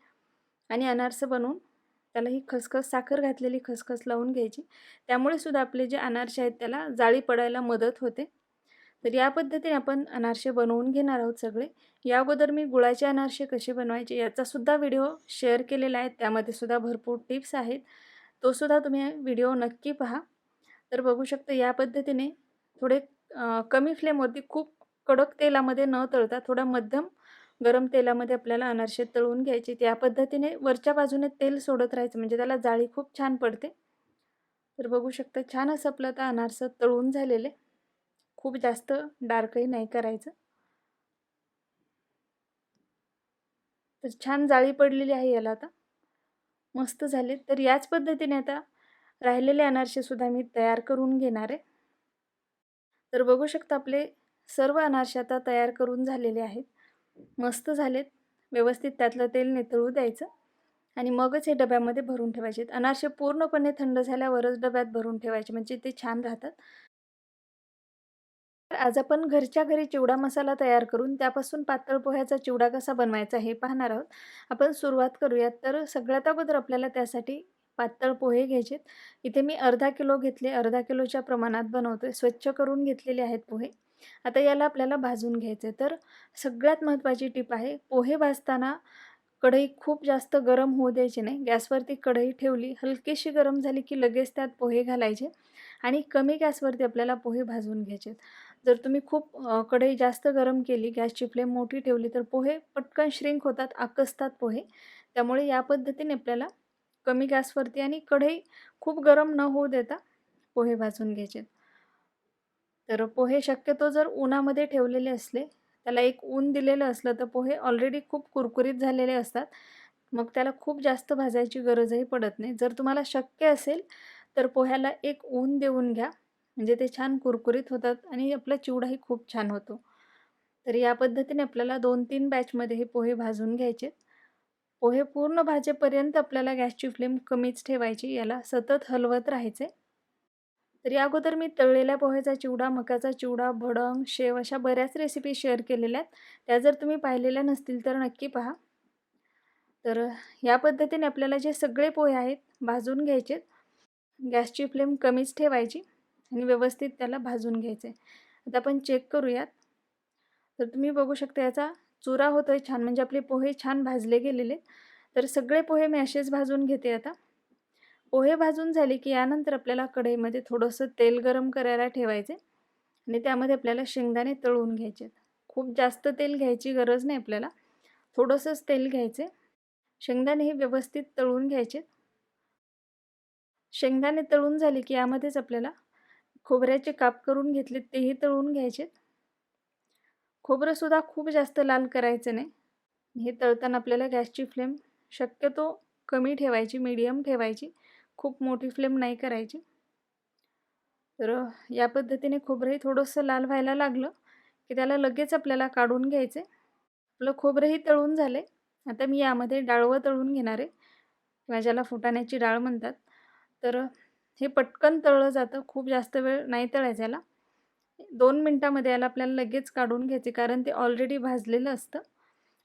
आणि अनारसे बनवून त्याला ही खसखस, साखर घातलेली खसखस लावून घ्यायची. त्यामुळे सुद्धा आपले जे अनारसे आहेत त्याला जाळी पडायला मदत होते. तर या पद्धतीने आपण अनारसे बनवून घेणार आहोत सगळे. या अगोदर मी गुळाचे अनारसे कसे बनवायचे याचासुद्धा व्हिडिओ शेअर केलेला आहे. त्यामध्ये सुद्धा भरपूर टिप्स आहेत. तो सुद्धा तुम्ही व्हिडिओ नक्की पहा. तर बघू शकता या पद्धतीने थोडे कमी फ्लेमवरती खूप कडक तेलामध्ये न तळता थोडा मध्यम गरम तेलामध्ये आपल्याला अनारसे तळून घ्यायचे. त्या पद्धतीने वरच्या बाजूने तेल सोडत राहायचं, म्हणजे त्याला जाळी खूप छान पडते. तर बघू शकता छान असं आपलं आता अनारसे तळून झालेले. खूप जास्त डार्कही नाही करायचं. तर छान जाळी पडलेली आहे याला आता. मस्त झाले. तर याच पद्धतीने आता राहिलेले अनारसे सुद्धा मी तयार करून घेणार आहे. तर बघू शकता आपले सर्व अनारसे आता तयार करून झालेले आहेत. मस्त झालेत. व्यवस्थित त्यातलं तेल नितळू द्यायचं आणि मगच हे डब्यामध्ये भरून ठेवायचे. अनारसे पूर्णपणे थंड झाल्यावरच डब्यात भरून ठेवायचे, म्हणजे ते छान राहतात. तर आज आपण घरच्या घरी चिवडा मसाला तयार करून त्यापासून पातळ पोह्याचा चिवडा कसा बनवायचा हे पाहणार आहोत. आपण सुरुवात करूयात. तर सगळ्यात अगोदर आपल्याला त्यासाठी पातळ पोहे घ्यायचे. इथे मी अर्धा किलो घेतले, अर्धा किलोच्या प्रमाणात बनवतोय. स्वच्छ करून घेतलेले आहेत पोहे. आता याला आपल्याला भाजून घ्यायचे. तर सगळ्यात महत्त्वाची टिप आहे, पोहे भाजताना कढई खूप जास्त गरम होऊ द्यायची नाही. गॅसवरती कढई ठेवली, हलकीशी गरम झाली की लगेच त्यात पोहे घालायचे आणि कमी गॅसवरती आपल्याला पोहे भाजून घ्यायचे. जर तुम्ही खूप कढई जास्त गरम केली, गॅसची फ्लेम मोठी ठेवली, तर पोहे पटकन श्रिंक होतात, आकसतात पोहे. त्यामुळे या पद्धतीने आपल्याला कमी गॅसवरती आणि कढई खूप गरम न होऊ देता पोहे भाजून घ्यायचे. तर पोहे शक्यतो जर उन्हामध्ये ठेवलेले असले, त्याला एक ऊन दिलेलं असलं, तर पोहे ऑलरेडी खूप कुरकुरीत झालेले असतात. मग त्याला खूप जास्त भाजायची गरजही पडत नाही. जर तुम्हाला शक्य असेल, तर पोह्याला एक ऊन देऊन घ्या. म्हणजे ते छान कुरकुरीत होतात आणि आपला चिवडाही खूप छान होतो. तर या पद्धतीने आपल्याला 2-3 बॅचमध्ये हे पोहे भाजून घ्यायचे. पोहे पूर्ण भाजेपर्यंत आपल्याला गॅसची फ्लेम कमीच ठेवायची. याला सतत हलवत राहायचे. तर या अगोदर मी तळलेल्या पोह्याचा चिवडा, मक्याचा चिवडा, भडंग, शेव अशा बऱ्याच रेसिपी शेअर केलेल्या आहेत. त्या जर तुम्ही पाहिलेल्या नसतील तर नक्की पहा. तर या पद्धतीने आपल्याला जे सगळे पोहे आहेत भाजून घ्यायचे. गॅसची फ्लेम कमीच ठेवायची आणि व्यवस्थित त्याला भाजून घ्यायचे. आता आपण चेक करूयात. तर तुम्ही बघू शकता याचा चुरा होतोय छान, म्हणजे आपले पोहे छान भाजले गेलेले. तर सगळे पोहे मी असेच भाजून घेते आता. पोहे भाजून झाले की यानंतर आपल्याला कढईमध्ये थोडंसं तेल गरम करायला ठेवायचे आणि त्यामध्ये आपल्याला शेंगदाणे तळून घ्यायचे. खूप जास्त तेल घ्यायची गरज नाही आपल्याला. थोडंसंच तेल घ्यायचे. शेंगदाणे हे व्यवस्थित तळून घ्यायचे. शेंगदाणे तळून झाले की यामध्येच आपल्याला खोबऱ्याचे काप करून घेतले तेही तळून घ्यायचे. खोबरंसुद्धा खूप जास्त लाल करायचं नाही. हे तळताना आपल्याला गॅसची फ्लेम शक्यतो कमी ठेवायची, मीडियम ठेवायची. खूप मोठी फ्लेम नाही करायची. तर या पद्धतीने खोबरंही थोडंसं लाल व्हायला लागलं की त्याला लगेच आपल्याला काढून घ्यायचं. आपलं खोबरंही तळून झाले. आता मी यामध्ये डाळवं तळून घेणार आहे किंवा ज्याला फुटाण्याची डाळ म्हणतात. तर हे पटकन तळलं जातं. खूप जास्त वेळ नाही तळायचं याला. 2 मिनिटामध्ये याला आपल्याला लगेच काढून घ्यायचे कारण ते ऑलरेडी भाजलेलं असतं.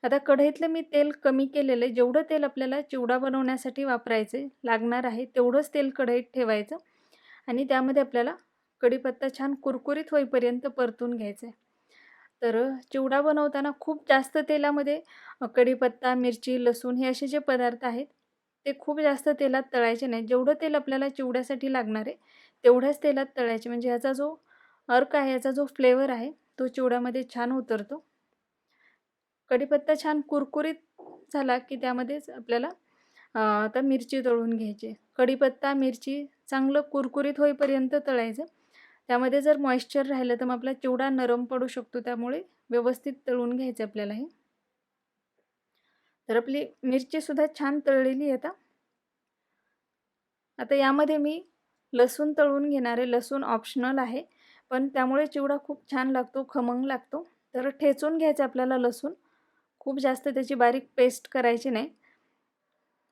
आता कढईतलं मी तेल कमी केलेलं आहे. जेवढं तेल आपल्याला चिवडा बनवण्यासाठी वापरायचे लागणार आहे तेवढंच तेल कढईत ठेवायचं आणि त्यामध्ये आपल्याला कढीपत्ता छान कुरकुरीत होईपर्यंत परतून घ्यायचा आहे. तर चिवडा बनवताना खूप जास्त तेलामध्ये कढीपत्ता, मिरची, लसूण हे असे जे पदार्थ आहेत, ते खूप जास्त तेलात तळायचे नाहीत. जेवढं तेल आपल्याला चिवड्यासाठी लागणार आहे, तेवढ्याच तेलात तळायचे. म्हणजे याचा जो अर्क आहे, याचा जो फ्लेवर आहे, तो चिवड्यामध्ये छान उतरतो. कढीपत्ता छान कुरकुरीत झाला, की त्यामध्येच आपल्याला आता मिरची तळून घ्यायची. कढीपत्ता, मिरची चांगलं कुरकुरीत होईपर्यंत तळायचं. त्यामध्ये जर मॉइश्चर राहिलं तर मग आपला चिवडा नरम पडू शकतो. त्यामुळे व्यवस्थित तळून घ्यायचं आपल्याला हे. तर आपली मिरचीसुद्धा छान तळलेली आहे आता. आता यामध्ये मी लसूण तळून घेणार आहे. लसूण ऑप्शनल आहे, पण त्यामुळे चिवडा खूप छान लागतो, खमंग लागतो. तर ठेचून घ्यायचं आपल्याला लसूण. खूप जास्त त्याची बारीक पेस्ट करायची नाही.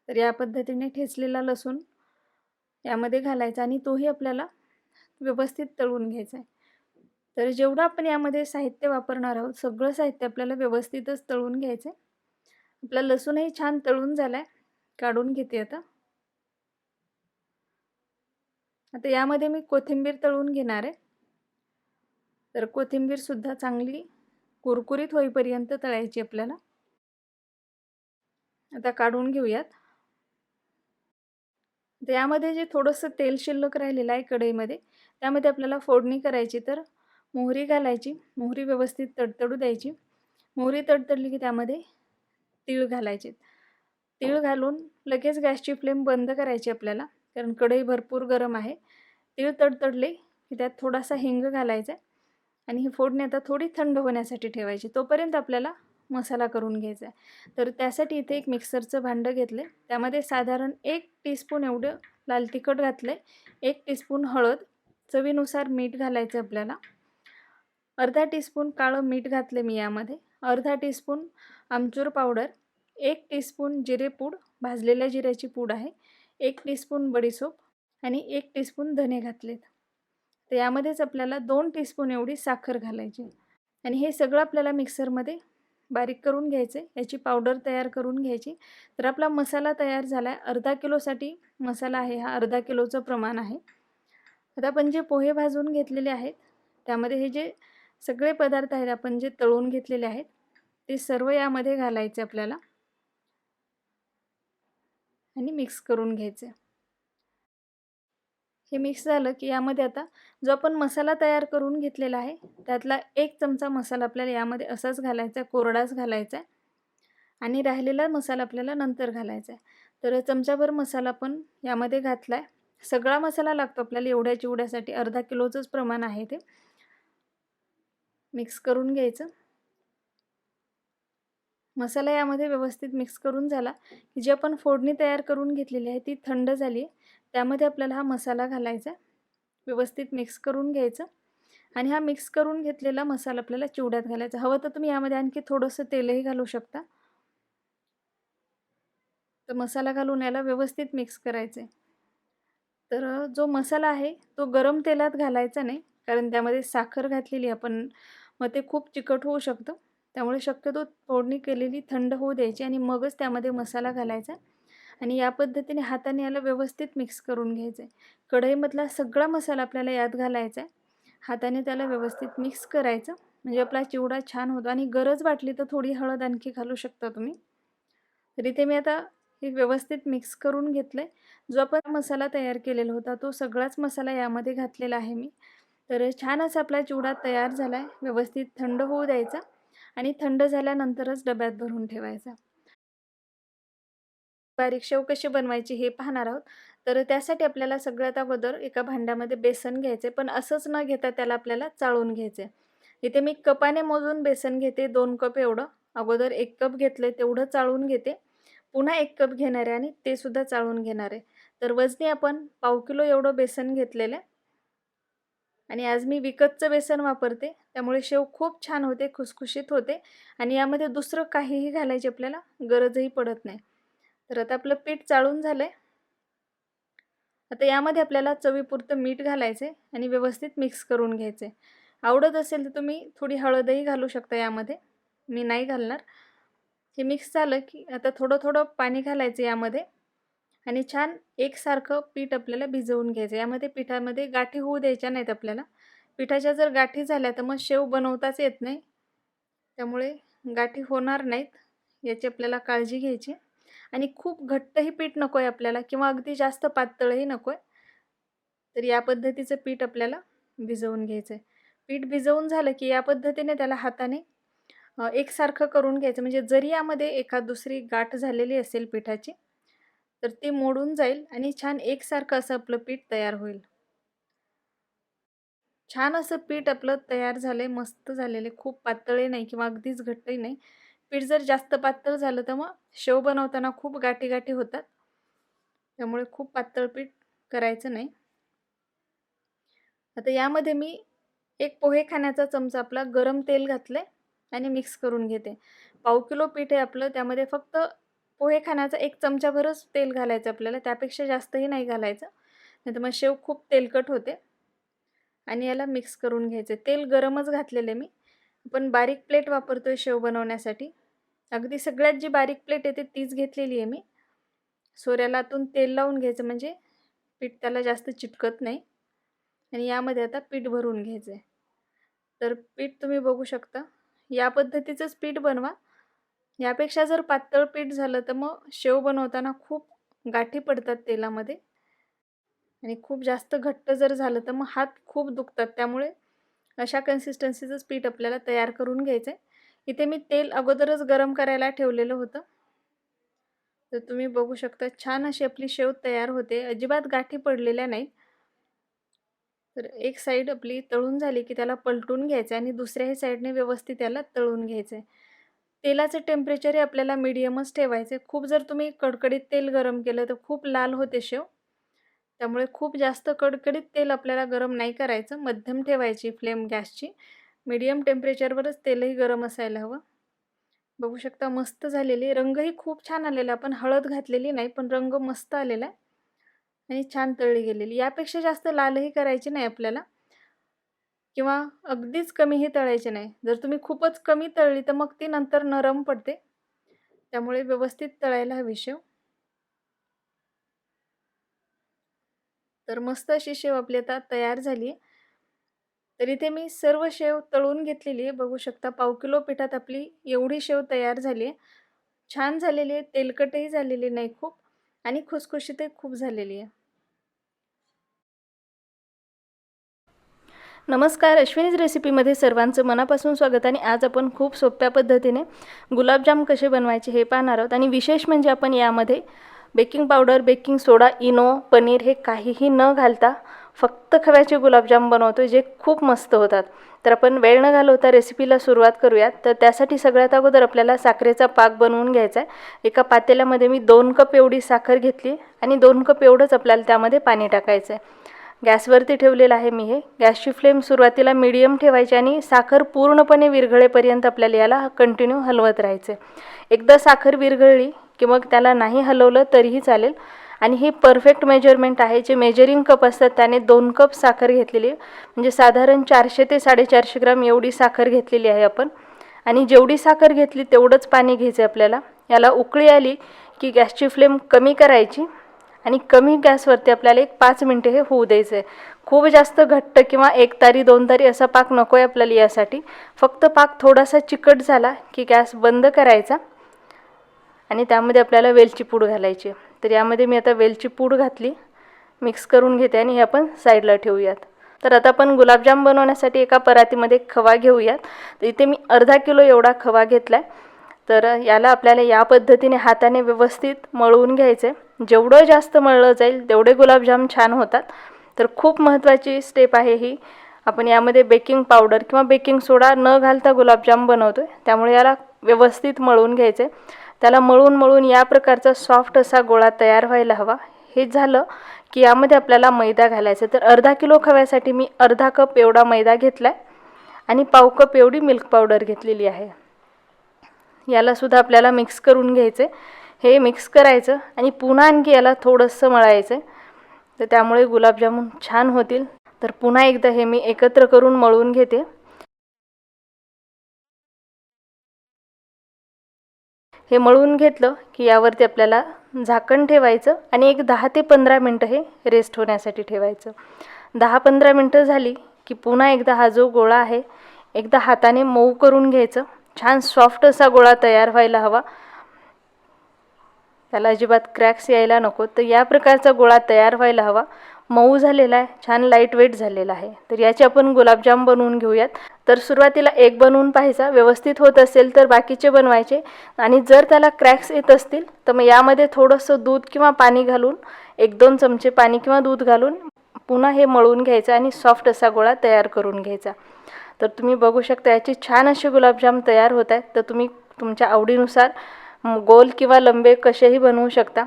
तर या पद्धतीने ठेचलेला लसूण यामध्ये घालायचा आणि तोही आपल्याला व्यवस्थित तळून घ्यायचा आहे. तर जेवढं आपण यामध्ये साहित्य वापरणार आहोत, सगळं साहित्य आपल्याला व्यवस्थितच तळून घ्यायचं आहे. आपला लसूणही छान तळून झाला आहे. काढून घेते आता. आता यामध्ये मी कोथिंबीर तळून घेणार आहे. तर कोथिंबीरसुद्धा चांगली कुरकुरीत होईपर्यंत तळायची आपल्याला. आता काढून घेऊयात. तर यामध्ये जे थोडंसं तेल शिल्लक राहिलेलं आहे कढईमध्ये, त्यामध्ये आपल्याला फोडणी करायची. तर मोहरी घालायची. मोहरी व्यवस्थित तडतडू द्यायची. मोहरी तडतडली की त्यामध्ये तीळ घालायचे. तीळ घालून लगेच गॅसची फ्लेम बंद करायची आपल्याला, कारण कढई भरपूर गरम आहे. तीळ तडतडले की त्यात थोडासा हिंग घालायचा आणि ही फोडणी आता थोडी थंड होण्यासाठी ठेवायची. तोपर्यंत आपल्याला मसाला करून घ्यायचा आहे. तर त्यासाठी इथे एक मिक्सरचं भांडं घेतलं. त्यामध्ये साधारण 1 टीस्पून एवढं लाल तिखट घातलं आहे. 1 टीस्पून हळद, चवीनुसार मीठ घालायचं आपल्याला. अर्धा टीस्पून काळं मीठ घातले मी यामध्ये. अर्धा टीस्पून आमचूर पावडर, 1 टीस्पून जिरेपूड, भाजलेल्या जिऱ्याची पूड आहे, 1 टीस्पून बडीशोप आणि 1 टीस्पून धने घातलेत. तर यामध्येच आपल्याला 2 टीस्पून एवढी साखर घालायची आणि हे सगळं आपल्याला मिक्सरमध्ये बारीक करून घ्यायचं आहे. याची पावडर तयार करून घ्यायची. तर आपला मसाला तयार झाला आहे. अर्धा किलोसाठी मसाला आहे, हा अर्धा किलोचं प्रमाण आहे. आता आपण जे पोहे भाजून घेतलेले आहेत, त्यामध्ये हे जे सगळे पदार्थ आहेत आपण जे तळून घेतलेले आहेत, ते सर्व यामध्ये घालायचे आपल्याला आणि मिक्स करून घ्यायचे. हे मिक्स झालं की यामध्ये आता जो आपण मसाला तयार करून घेतलेला आहे, त्यातला 1 चमचा मसाला आपल्याला यामध्ये असाच घालायचा आहे, कोरडाच घालायचा आहे आणि राहिलेला मसाला आपल्याला नंतर घालायचा आहे. तर चमचाभर मसाला पण यामध्ये घातला आहे. सगळा मसाला लागतो आपल्याला एवढ्या चिवड्यासाठी, अर्धा किलोचंच प्रमाण आहे ते. मिक्स करून घ्यायचं. मसाला यामध्ये व्यवस्थित मिक्स करून झाला की जी आपण फोडणी तयार करून घेतलेली आहे ती थंड झाली आहे. त्यामध्ये आपल्याला हा मसाला घालायचा आहे. व्यवस्थित मिक्स करून घ्यायचं आणि हा मिक्स करून घेतलेला मसाला आपल्याला चिवड्यात घालायचा. हवं तर तुम्ही यामध्ये आणखी थोडंसं तेलही घालू शकता. तर मसाला घालून याला व्यवस्थित मिक्स करायचं आहे. तर जो मसाला आहे तो गरम तेलात घालायचा नाही, कारण त्यामध्ये साखर घातलेली आपण, मग ते खूप चिकट होऊ शकतं. त्यामुळे शक्यतो फोडणी केलेली थंड होऊ द्यायची आणि मगच त्यामध्ये मसाला घालायचा आणि या पद्धतीने हाताने याला व्यवस्थित मिक्स करून घ्यायचं आहे. कढईमधला सगळा मसाला आपल्याला यात घालायचा आहे. हाताने त्याला व्यवस्थित मिक्स करायचं, म्हणजे आपला चिवडा छान होतो आणि गरज वाटली तर थोडी हळद आणखी घालू शकता तुम्ही. तर इथे मी आता हे व्यवस्थित मिक्स करून घेतलं आहे. जो आपण मसाला तयार केलेला होता तो सगळाच मसाला यामध्ये घातलेला आहे मी. तर छान असा आपला चिवडा तयार झाला आहे. व्यवस्थित थंड होऊ द्यायचा आणि थंड झाल्यानंतरच डब्यात भरून ठेवायचा. बारीक शेव कशी बनवायची हे पाहणार आहोत. तर त्यासाठी आपल्याला सगळ्यात अगोदर एका भांड्यामध्ये बेसन घ्यायचं आहे, पण असंच न घेता त्याला आपल्याला चाळून घ्यायचं आहे. इथे मी कपाने मोजून बेसन घेते, 2 कप एवढं. अगोदर 1 कप घेतलं तेवढं चाळून घेते. पुन्हा 1 कप घेणार आहे आणि ते सुद्धा चाळून घेणार आहे. तर वजनी आपण पाव किलो एवढं बेसन घेतलेलं आहे. आणि आज मी विकतचं बेसन वापरते, त्यामुळे शेव खूप छान होते, खुसखुशीत होते आणि यामध्ये दुसरं काहीही घालायची आपल्याला गरजही पडत नाही. तर आता आपलं पीठ चाळून झालंय. आता यामध्ये आपल्याला चवीपुरतं मीठ घालायचं आहे आणि व्यवस्थित मिक्स करून घ्यायचं आहे. आवडत असेल तर तुम्ही थोडी हळदही घालू शकता यामध्ये, मी नाही घालणार. हे मिक्स झालं की आता थोडं थोडं पाणी घालायचं यामध्ये आणि छान एकसारखं पीठ आपल्याला भिजवून घ्यायचं. यामध्ये पिठामध्ये गाठी होऊ द्यायच्या नाहीत आपल्याला. पिठाच्या जर गाठी झाल्या तर मग शेव बनवताच येत नाही, त्यामुळे गाठी होणार नाहीत याची आपल्याला काळजी घ्यायची. आणि खूप घट्टही पीठ नको आहे आपल्याला किंवा अगदी जास्त पातळही नको आहे. तर या पद्धतीचं पीठ आपल्याला भिजवून घ्यायचं आहे. पीठ भिजवून झालं की या पद्धतीने त्याला हाताने एकसारखं करून घ्यायचं. म्हणजे जरी यामध्ये एखाद दुसरी गाठ झालेली असेल पिठाची तर ती मोडून जाईल आणि छान एकसारखं असं आपलं पीठ तयार होईल. छान असं पीठ आपलं तयार झालंय, मस्त झालेलं आहे. खूप पातळही नाही किंवा अगदीच घट्टही नाही. पीठ जर जास्त पातळ झालं तर मग शेव बनवताना खूप गाठी-गाठी होतात. त्यामुळे खूप पातळ पीठ करायचं नाही. आता यामध्ये मी एक पोहे खाण्याचा चमचा आपला गरम तेल घातलंय आणि मिक्स करून घेते. पाव किलो पीठ आहे आपलं, त्यामध्ये फक्त पोहे खाण्याचा 1 चमचाभरच तेल घालायचं आपल्याला, त्यापेक्षा जास्तही नाही घालायचं. नाहीतर मग शेव खूप तेलकट होते. आणि याला मिक्स करून घ्यायचं. तेल गरमच घातलेलं आहे मी. आपण बारीक प्लेट वापरतोय शेव बनवण्यासाठी. अगदी सगळ्यात जी बारीक प्लेट येते तीच घेतलेली आहे मी. सोऱ्याला आतून तेल लावून घ्यायचं म्हणजे पीठ त्याला जास्त चिटकत नाही. आणि यामध्ये आता पीठ भरून घ्यायचं आहे. तर पीठ तुम्ही बघू शकता. या पद्धतीचंच पीठ बनवा. यापेक्षा जर पातळ पीठ झालं तर मग शेव बनवताना खूप गाठी पडतात तेलामध्ये आणि खूप जास्त घट्ट जर झालं तर मग हात खूप दुखतात. त्यामुळे अशा कन्सिस्टन्सीचंच पीठ आपल्याला तयार करून घ्यायचं आहे. इथे मी तेल अगोदरच गरम करायला ठेवलेलं होतं. तर तुम्ही बघू शकता छान अशी आपली शेव तयार होते. अजिबात गाठी पडलेल्या नाहीत. तर एक साईड आपली तळून झाली की त्याला पलटून घ्यायचं आणि दुसऱ्याही साईडने व्यवस्थित त्याला तळून घ्यायचं आहे. तेलाचं टेम्परेचरही आपल्याला मीडियमच ठेवायचं आहे. खूप जर तुम्ही कडकडीत तेल गरम केलं तर खूप लाल होते शेव. त्यामुळे खूप जास्त कडकडीत तेल आपल्याला गरम नाही करायचं. मध्यम ठेवायची फ्लेम गॅसची. मीडियम टेम्परेचरवरच तेलही गरम असायला हवं. बघू शकता मस्त झालेली. रंगही खूप छान आलेला. आपण हळद घातलेली नाही, पण रंग मस्त आलेला आहे आणि छान तळली गेलेली. यापेक्षा जास्त लालही करायची नाही आपल्याला किंवा अगदीच कमीही तळायची नाही. जर तुम्ही खूपच कमी तळली तर मग ती नंतर नरम पडते. त्यामुळे व्यवस्थित तळायला हवी शेव. तर मस्त अशी शेव आपली आता तयार झाली आहे. तर इथे मी सर्व शेव तळून घेतलेली आहे. बघू शकता पाव किलो पिठात आपली एवढी शेव तयार झाली आहे. छान झालेली आहे, तेलकटही झालेली नाही खूप आणि खुसखुशीतही खूप झालेली आहे. नमस्कार, अश्विनीज रेसिपीमध्ये सर्वांचं मनापासून स्वागत. आणि आज आपण खूप सोप्या पद्धतीने गुलाबजाम कसे बनवायचे हे पाहणार आहोत. आणि विशेष म्हणजे आपण यामध्ये बेकिंग पावडर, बेकिंग सोडा, इनो, पनीर हे काहीही न घालता फक्त खव्याचे गुलाबजाम बनवतो, जे खूप मस्त होतात. तर आपण वेळ न घालवता रेसिपीला सुरुवात करूयात. तर त्यासाठी सगळ्यात अगोदर आपल्याला साखरेचा पाक बनवून घ्यायचा आहे. एका पातेल्यामध्ये मी 2 कप एवढी साखर घेतली आणि 2 कप एवढंच आपल्याला त्यामध्ये पाणी टाकायचं आहे. गॅसवरती ठेवलेलं आहे मी हे. गॅसची फ्लेम सुरुवातीला मीडियम ठेवायची आणि साखर पूर्णपणे विरघळेपर्यंत आपल्याला याला कंटिन्यू हलवत राहायचं. एकदा साखर विरघळली की मग त्याला नाही हलवलं तरीही चालेल. आणि ही परफेक्ट मेजरमेंट आहे. जे मेजरिंग कप असतात त्याने 2 कप साखर घेतलेली आहे. म्हणजे साधारण 400 ते 450 ग्राम एवढी साखर घेतलेली आहे आपण. आणि जेवढी साखर घेतली तेवढंच पाणी घ्यायचं आपल्याला. याला उकळी आली की गॅसची फ्लेम कमी करायची आणि कमी गॅसवरती आपल्याला 5 मिनिटे हे होऊ द्यायचं आहे. खूप जास्त घट्ट किंवा 1 तारी 2 तारी असा पाक नको आहे आपल्याला यासाठी. फक्त पाक थोडासा चिकट झाला की गॅस बंद करायचा आणि त्यामध्ये आपल्याला वेलची पूड घालायची. तर यामध्ये मी आता वेलची पूड घातली, मिक्स करून घेते आणि हे आपण साईडला ठेवूयात. तर आता आपण गुलाबजाम बनवण्यासाठी एका परातीमध्ये खवा घेऊयात. तर इथे मी अर्धा किलो एवढा खवा घेतला आहे. तर याला आपल्याला या पद्धतीने हाताने व्यवस्थित मळवून घ्यायचं आहे. जेवढं जास्त मळलं जाईल तेवढे गुलाबजाम छान होतात. तर खूप महत्त्वाची स्टेप आहे ही. आपण यामध्ये बेकिंग पावडर किंवा बेकिंग सोडा न घालता गुलाबजाम बनवतो आहे. त्यामुळे याला व्यवस्थित मळवून घ्यायचं आहे. त्याला मळून मळून या प्रकारचा सॉफ्ट असा गोळा तयार व्हायला हवा. हे झालं की यामध्ये आपल्याला मैदा घालायचा. तर अर्धा किलो खव्यासाठी मी अर्धा कप एवढा मैदा घेतला आहे आणि पाव कप एवढी मिल्क पावडर घेतलेली आहे. याला सुद्धा आपल्याला मिक्स करून घ्यायचे. हे मिक्स करायचं आणि पुन्हा आणखी याला थोडंसं मळायचं. तर त्यामुळे गुलाबजामुन छान होतील. तर पुन्हा एकदा हे मी एकत्र करून मळून घेते. हे मळून घेतलं की यावरती आपल्याला झाकण ठेवायचं आणि एक 10 ते 15 मिनटं हे रेस्ट होण्यासाठी ठेवायचं. 10-15 मिनटं झाली की पुन्हा एकदा हा जो गोळा आहे एकदा हाताने मऊ करून घ्यायचं. छान सॉफ्ट असा गोळा तयार व्हायला हवा. त्याला अजिबात क्रॅक्स यायला नको. तर या प्रकारचा गोळा तयार व्हायला हवा. मऊ झालेला आहे, छान लाईट वेट झालेला आहे. तर याचे आपण गुलाबजाम बनवून घेऊयात. तर सुरुवातीला एक बनवून पाहायचा, व्यवस्थित होत असेल तर बाकीचे बनवायचे आणि जर त्याला क्रॅक्स येत असतील तर मग यामध्ये थोडंसं दूध किंवा पाणी घालून 1-2 चमचे पाणी किंवा दूध घालून पुन्हा हे मळून घ्यायचं आणि सॉफ्ट असा गोळा तयार करून घ्यायचा. तर तुम्ही बघू शकता याची छान असे गुलाबजाम तयार होत आहेत. तर तुम्ही तुमच्या आवडीनुसार गोल किंवा लंबे कसेही बनवू शकता.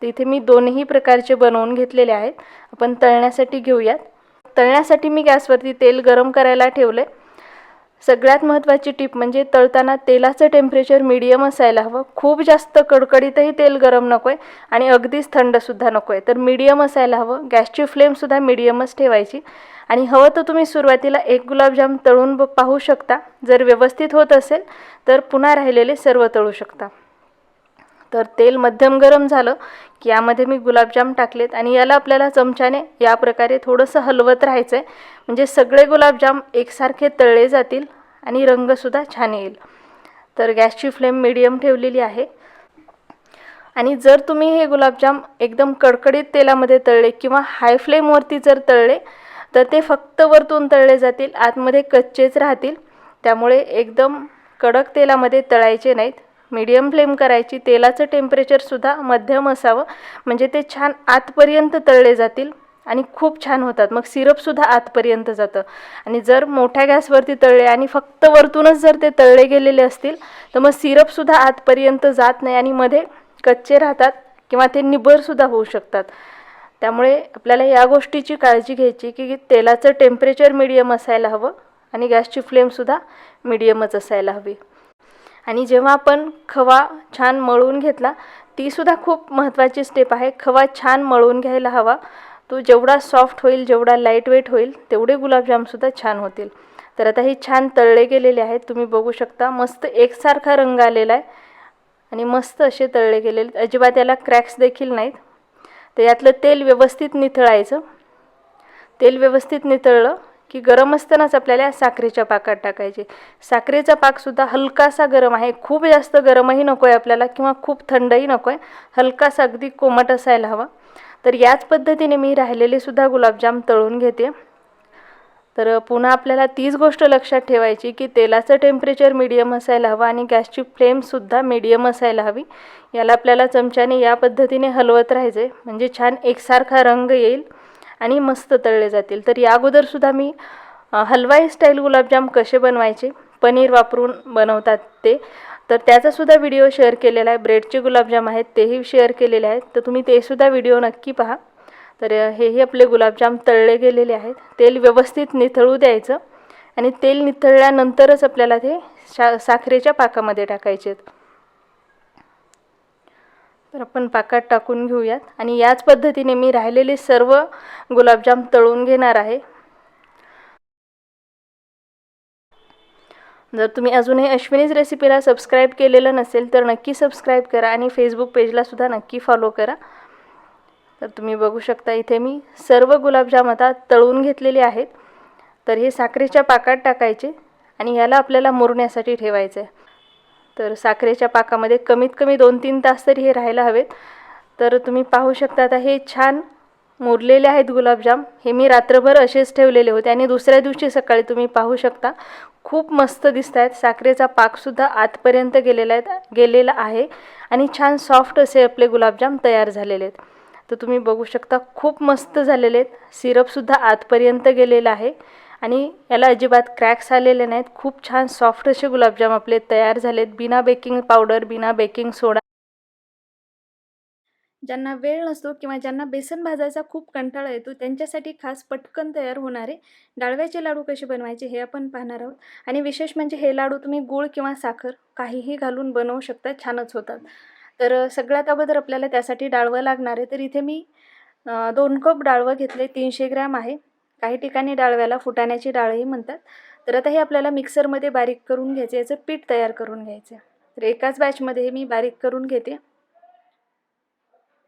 तिथे मी दोन्ही प्रकारचे बनवून घेतलेले आहेत. आपण तळण्यासाठी घेऊयात. तळण्यासाठी मी गॅसवरती तेल गरम करायला ठेवले. सगळ्यात महत्त्वाची टिप म्हणजे तळताना तेलाचं टेम्परेचर मीडियम असायला हवं. खूप जास्त कडकडीतही तेल गरम नको आहे आणि अगदीच थंडसुद्धा नको आहे. तर मीडियम असायला हवं. गॅसची फ्लेमसुद्धा मीडियमच ठेवायची आणि हवं तर तुम्ही सुरुवातीला एक गुलाबजाम तळून पाहू शकता. जर व्यवस्थित होत असेल तर पुन्हा राहिलेले सर्व तळू शकता. तर तेल मध्यम गरम झालं की यामध्ये मी गुलाबजाम टाकलेत आणि याला आपल्याला चमच्याने या प्रकारे थोडंसं हलवत राहायचं आहे. म्हणजे सगळे गुलाबजाम एकसारखे तळले जातील आणि रंगसुद्धा छान येईल. तर गॅसची फ्लेम मीडियम ठेवलेली आहे. आणि जर तुम्ही हे गुलाबजाम एकदम कडकडीत तेलामध्ये तळले किंवा हाय फ्लेमवरती जर तळले तर ते फक्त वरतून तळले जातील, आतमध्ये कच्चेच राहतील. त्यामुळे एकदम कडक तेलामध्ये तळायचे नाहीत. मीडियम फ्लेम करायची. तेलाचं टेम्परेचरसुद्धा मध्यम असावं म्हणजे ते छान आतपर्यंत तळले जातील आणि खूप छान होतात. मग सिरपसुद्धा आतपर्यंत जातं. आणि जर मोठ्या गॅसवरती तळले आणि फक्त वरतूनच जर ते तळले गेलेले असतील तर मग सिरपसुद्धा आतपर्यंत जात नाही आणि मध्ये कच्चे राहतात किंवा ते निबरसुद्धा होऊ शकतात. त्यामुळे आपल्याला या गोष्टीची काळजी घ्यायची की तेलाचं टेम्परेचर मीडियम असायला हवं आणि गॅसची फ्लेमसुद्धा मीडियमच असायला हवी. आणि जेव्हा आपण खवा छान मळून घेतला, तीसुद्धा खूप महत्त्वाची स्टेप आहे. खवा छान मळून घ्यायला हवा. तो जेवढा सॉफ्ट होईल, जेवढा लाईट वेट होईल तेवढे गुलाबजामसुद्धा छान होतील. तर आता हे छान तळले गेलेले आहेत. तुम्ही बघू शकता मस्त एकसारखा रंग आलेला आहे आणि मस्त असे तळले गेलेले. अजिबात याला क्रॅक्स देखील नाहीत. तर यातलं तेल व्यवस्थित निथळायचं. तेल व्यवस्थित निथळलं की गरम असतानाच आपल्याला साखरेच्या पाकात टाकायचे. साखरेचा पाकसुद्धा हलकासा गरम आहे. खूप जास्त गरमही नको आहे आपल्याला किंवा खूप थंडही नको आहे. हलकासा अगदी कोमट असायला हवा. तर याच पद्धतीने मी राहिलेलेसुद्धा गुलाबजाम तळून घेते. तर पुन्हा आपल्याला तीच गोष्ट लक्षात ठेवायची की तेलाचं टेम्परेचर मीडियम असायला हवं आणि गॅसची फ्लेमसुद्धा मीडियम असायला हवी. याला आपल्याला चमच्याने या पद्धतीने हलवत राहायचं आहे म्हणजे छान एकसारखा रंग येईल आणि मस्त तळले जातील. तर या अगोदरसुद्धा मी हलवाई स्टाईल गुलाबजाम कसे बनवायचे, पनीर वापरून बनवतात ते, तर त्याचासुद्धा व्हिडिओ शेअर केलेला आहे. ब्रेडचे गुलाबजाम आहेत तेही शेअर केलेले आहेत. तर तुम्ही तेसुद्धा व्हिडिओ नक्की पहा. तर हेही आपले गुलाबजाम तळले गेलेले आहेत. तेल व्यवस्थित निथळू द्यायचं आणि तेल निथळल्यानंतरच आपल्याला ते साखरेच्या पाकामध्ये टाकायचे आहेत. तर आपण पाकात टाकून घेऊयात आणि याच पद्धतीने मी राहिलेले सर्व गुलाबजाम तळून घेणार आहे. जर तुम्ही अजूनही अश्विनीज रेसिपीला सबस्क्राईब केलेलं नसेल तर नक्की सबस्क्राईब करा आणि फेसबुक पेजलासुद्धा नक्की फॉलो करा. तर तुम्ही बघू शकता इथे मी सर्व गुलाबजाम आता तळून घेतलेले आहेत. तर हे साखरेच्या पाकात टाकायचे आणि याला आपल्याला मुरण्यासाठी ठेवायचं आहे. तर साखरेच्या पाकामध्ये कमीत कमी 2-3 तास तरी हे राहायला हवेत. तर तुम्ही पाहू शकता आता हे छान मुरलेले आहेत गुलाबजाम. हे मी रात्रभर असेच ठेवलेले होते आणि दुसऱ्या दिवशी सकाळी तुम्ही पाहू शकता खूप मस्त दिसत आहेत. साखरेचा पाकसुद्धा आतपर्यंत गेलेला आहे आणि छान सॉफ्ट असे आपले गुलाबजाम तयार झालेले आहेत. तर तुम्ही बघू शकता खूप मस्त झालेले आहेत. सिरपसुद्धा आतपर्यंत गेलेला आहे आणि याला अजिबात क्रॅक्स आलेले नाहीत. खूप छान सॉफ्ट असे गुलाबजाम आपले तयार झालेत, बिना बेकिंग पावडर, बिना बेकिंग सोडा. ज्यांना वेळ नसतो किंवा ज्यांना बेसन भाजायचा खूप कंटाळा येतो त्यांच्यासाठी खास पटकन तयार होणारे डाळव्याचे लाडू कसे बनवायचे हे आपण पाहणार आहोत. आणि विशेष म्हणजे हे लाडू तुम्ही गूळ किंवा साखर काहीही घालून बनवू शकता, छानच होतात. तर सगळ्यात अगोदर आपल्याला त्यासाठी डाळवं लागणार आहे. तर इथे मी 2 कप डाळवं घेतले, 300 ग्रॅम आहे. काही ठिकाणी डाळव्याला फुटाण्याची डाळही म्हणतात. तर आता हे आपल्याला मिक्सरमध्ये बारीक करून घ्यायचे, याचं पीठ तयार करून घ्यायचं. तर एकाच बॅचमध्ये हे मी बारीक करून घेते.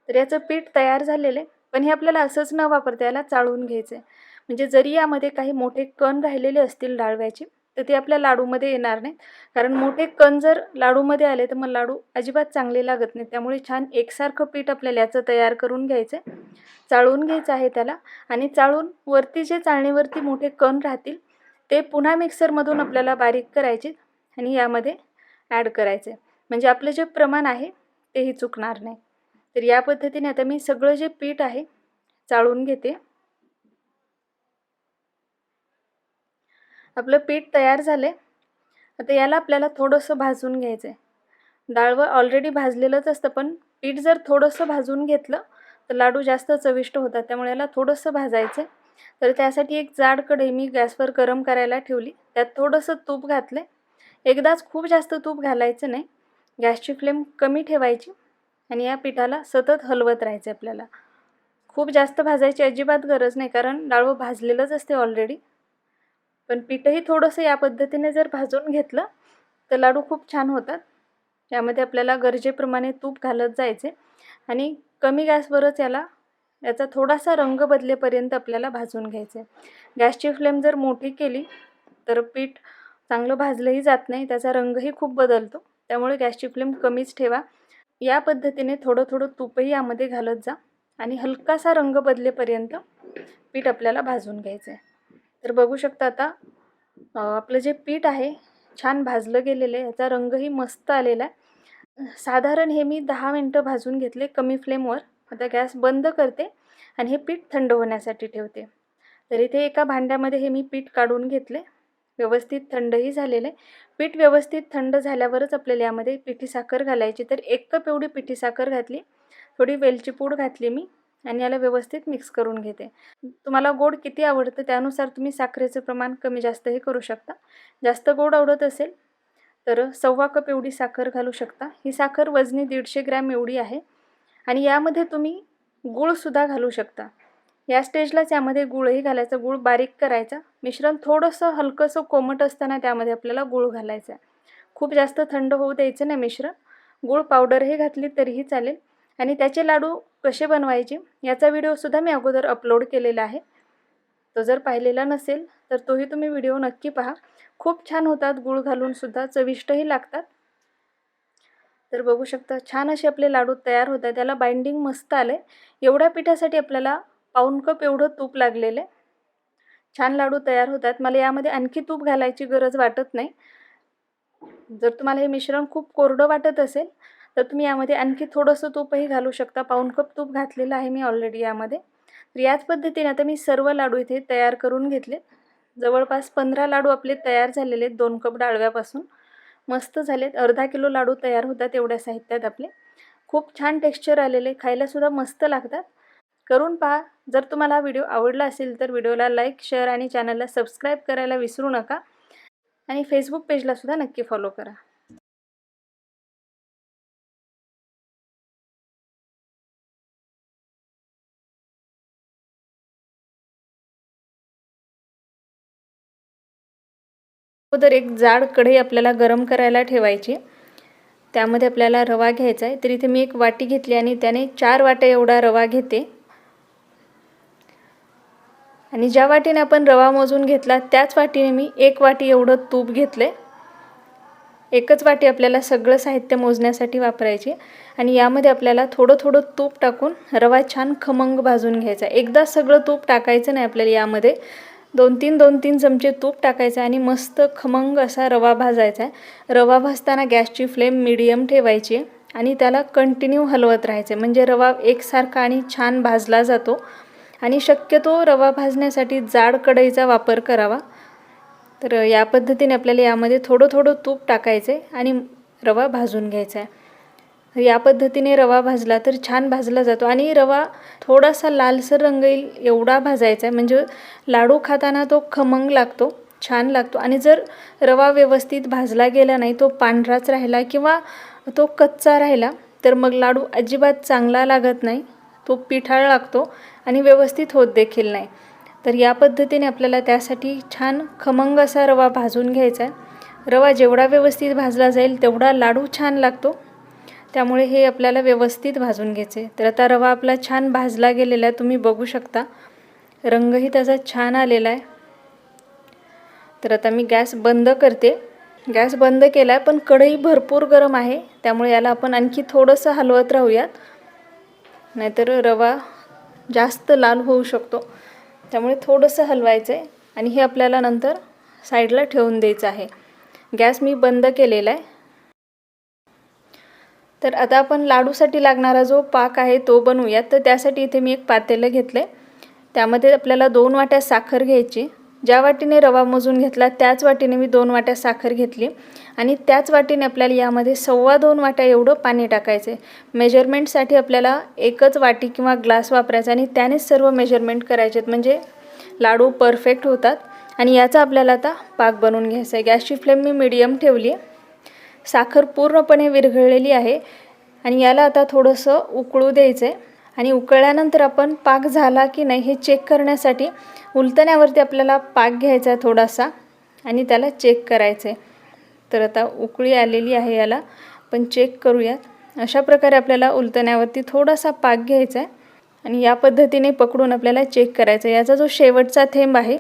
तर याचं पीठ तयार झालेलं आहे, पण हे आपल्याला असंच न वापरता याला चाळून घ्यायचं आहे. म्हणजे जरी यामध्ये काही मोठे कण राहिलेले असतील डाळव्याचे तर ते आपल्या लाडूमध्ये येणार नाही, कारण मोठे कण जर लाडूमध्ये आले तर मग लाडू अजिबात चांगले लागत नाही. त्यामुळे छान एकसारखं पीठ आपल्याला याचं तयार करून घ्यायचं आहे, चाळून घ्यायचं आहे त्याला. आणि चाळून वरती जे चाळणीवरती मोठे कण राहतील ते पुन्हा मिक्सरमधून आपल्याला बारीक करायचे आणि यामध्ये ॲड करायचे, म्हणजे आपलं जे प्रमाण आहे तेही चुकणार नाही. तर या पद्धतीने आता मी सगळं जे पीठ आहे चाळून घेते. आपलं पीठ तयार झाले. आता याला आपल्याला थोडंसं भाजून घ्यायचं आहे. डाळवं ऑलरेडी भाजलेलंच असतं, पण पीठ जर थोडंसं भाजून घेतलं तर लाडू जास्त चविष्ट होतात, त्यामुळे याला थोडंसं भाजायचं आहे. तर त्यासाठी एक जाड कढई मी गॅसवर गरम करायला ठेवली, त्यात थोडंसं तूप घातले. एकदाच खूप जास्त तूप घालायचं नाही, गॅसची फ्लेम कमी ठेवायची आणि या पिठाला सतत हलवत राहायचं आपल्याला. खूप जास्त भाजायची अजिबात गरज नाही, कारण डाळवं भाजलेलंच असते ऑलरेडी. पण पीठही थोडंसं या पद्धतीने जर भाजून घेतलं तर लाडू खूप छान होतात. यामध्ये आपल्याला गरजेप्रमाणे तूप घालत जायचे आणि कमी गॅसवरच याचा थोडासा रंग बदलेपर्यंत आपल्याला भाजून घ्यायचं आहे. गॅसची फ्लेम जर मोठी केली तर पीठ चांगलं भाजलंही जात नाही, त्याचा रंगही खूप बदलतो. त्यामुळे गॅसची फ्लेम कमीच ठेवा. या पद्धतीने थोडं थोडं तूपही यामध्ये घालत जा आणि हलकासा रंग बदलेपर्यंत पीठ आपल्याला भाजून घ्यायचं आहे. तर बघू शकता आता आपलं जे पीठ आहे छान भाजलं गेलेलं आहे, याचा रंगही मस्त आलेला आहे. साधारण हे मी 10 मिनटं भाजून घेतले कमी फ्लेमवर. आता गॅस बंद करते आणि हे पीठ थंड होण्यासाठी ठेवते. तर इथे एका भांड्यामध्ये हे मी पीठ काढून घेतले, व्यवस्थित थंडही झालेलं आहे. पीठ व्यवस्थित थंड झाल्यावरच आपल्याला यामध्ये पिठी साखर घालायची. तर 1 कप एवढी पिठी साखर घातली, थोडी वेलची पूड घातली मी आणि याला व्यवस्थित मिक्स करून घेते. तुम्हाला गोड किती आवडतं त्यानुसार तुम्ही साखरेचं प्रमाण कमी जास्तही करू शकता. जास्त गोड आवडत असेल तर 1/4 कप एवढी साखर घालू शकता. ही साखर वजनी 150 ग्रॅम एवढी आहे आणि यामध्ये तुम्ही गूळसुद्धा घालू शकता. या स्टेजलाच यामध्ये गूळही घालायचा, गूळ बारीक करायचा. मिश्रण थोडंसं हलकंसं कोमट असताना त्यामध्ये आपल्याला गूळ घालायचा आहे. खूप जास्त थंड होऊ द्यायचं नाही मिश्रण. गूळ पावडरही घातली तरीही चालेल. आणि त्याचे लाडू कसे बनवायचे याचा व्हिडिओसुद्धा मी अगोदर अपलोड केलेला आहे. तो जर पाहिलेला नसेल तर तोही तुम्ही व्हिडिओ नक्की पहा. खूप छान होतात, गूळ घालूनसुद्धा चविष्टही लागतात. तर बघू शकता छान असे आपले लाडू तयार होतात. त्याला बाइंडिंग मस्त आलं आहे. एवढ्या पिठासाठी आपल्याला 1/4 कप एवढं तूप लागलेलं आहे. छान लाडू तयार होतात. मला यामध्ये आणखी तूप घालायची गरज वाटत नाही. जर तुम्हाला हे मिश्रण खूप कोरडं वाटत असेल तर तुम्ही यामध्ये आणखी थोडंसं तूपही घालू शकता. 1/4 कप तूप घातलेलं आहे मी ऑलरेडी यामध्ये. तर याच पद्धतीने आता मी सर्व लाडू इथे तयार करून घेतले. जवळपास 15 लाडू आपले तयार झालेले आहेत 2 कप डाळव्यापासून. मस्त झालेत. अर्धा किलो लाडू तयार होतात एवढ्या साहित्यात आपले. खूप छान टेक्स्चर आलेले, खायलासुद्धा मस्त लागतात. करून पहा. जर तुम्हाला हा व्हिडिओ आवडला असेल तर व्हिडिओला लाईक, शेअर आणि चॅनलला सबस्क्राईब करायला विसरू नका. आणि फेसबुक पेजलासुद्धा नक्की फॉलो करा. अगोदर एक जाड कढई आपल्याला गरम करायला ठेवायची. त्यामध्ये आपल्याला रवा घ्यायचा आहे. तर इथे मी एक वाटी घेतली आणि त्याने 4 वाट्या एवढा रवा घेते. आणि ज्या वाटीने आपण रवा मोजून घेतला त्याच वाटीने मी 1 वाटी एवढं तूप घेतले. एकच वाटी आपल्याला सगळं साहित्य मोजण्यासाठी वापरायची. आणि यामध्ये आपल्याला थोडं थोडं तूप टाकून रवा छान खमंग भाजून घ्यायचा. एकदा सगळं तूप टाकायचं नाही आपल्याला, यामध्ये 2-3 चमचे तूप टाकायचं आणि मस्त खमंग असा रवा भाजायचा आहे. रवा भाजताना गॅसची फ्लेम मीडियम ठेवायची आणि त्याला कंटिन्यू हलवत राहायचं, म्हणजे रवा एकसारखा आणि छान भाजला जातो. आणि शक्यतो रवा भाजण्यासाठी जाड कढईचा वापर करावा। तर या पद्धतीने आपल्याला यामध्ये थोडं थोडं तूप टाकायचं आहे आणि रवा भाजून घ्यायचा आहे। या पद्धतीने रवा भाजला तर छान भाजला जातो आणि रवा थोडासा लालसर रंग येईल एवढा भाजायचा आहे, म्हणजे लाडू खाताना तो खमंग लागतो, छान लागतो। आणि जर रवा व्यवस्थित भाजला गेला नाही, तो पांढराच राहिला किंवा तो कच्चा राहिला तर मग लाडू अजिबात चांगला लागत नाही, तो पिठाळ लागतो आणि व्यवस्थित होत देखील नाही। तर या पद्धतीने आपल्याला त्यासाठी छान खमंग असा रवा भाजून घ्यायचा आहे। रवा जेवढा व्यवस्थित भाजला जाईल तेवढा लाडू छान लागतो, त्यामुळे हे आपल्याला व्यवस्थित भाजून घ्यायचे। तर आता रवा आपला छान भाजला गेलेला आहे, तुम्ही बघू शकता रंगही त्याचा छान आलेला आहे। तर आता मी गॅस बंद करते। गॅस बंद केला आहे, पण कढई भरपूर गरम आहे, त्यामुळे याला आपण आणखी थोडंसं हलवत राहूयात, नाहीतर रवा जास्त लाल होऊ शकतो। त्यामुळे थोडंसं हलवायचं आहे आणि हे आपल्याला नंतर साईडला ठेवून द्यायचं आहे। गॅस मी बंद केलेला आहे। तर आता आपण लाडूसाठी लागणारा जो पाक आहे तो बनवूयात। तर त्यासाठी इथे मी एक पातेलं घेतले, त्यामध्ये आपल्याला 2 वाट्या साखर घ्यायची। ज्या वाटीने रवा मोजून घेतला त्याच वाटीने मी 2 वाट्या साखर घेतली आणि त्याच वाटीने आपल्याला यामध्ये 2.25 वाट्या एवढं पाणी टाकायचे। मेजरमेंटसाठी आपल्याला एकच वाटी किंवा ग्लास वापरायचा आणि त्यानेच सर्व मेजरमेंट करायचे, म्हणजे लाडू परफेक्ट होतात। आणि याचा आपल्याला आता पाक बनवून घ्यायचा आहे। गॅसची फ्लेम मी मीडियम ठेवली आहे। साखर पूर्णपणे विरघळलेली आहे आणि याला आता थोडंसं उकळू द्यायचं आहे आणि उकळल्यानंतर आपण पाक झाला की नाही हे चेक करण्यासाठी उलटण्यावरती आपल्याला पाक घ्यायचा आहे थोडासा आणि त्याला चेक करायचं आहे। तर आता उकळी आलेली आहे, याला आपण चेक करूयात। अशा प्रकारे आपल्याला उलटण्यावरती थोडासा पाक घ्यायचा आहे आणि या पद्धतीने पकडून आपल्याला चेक करायचं आहे। याचा जो शेवटचा थेंब आहे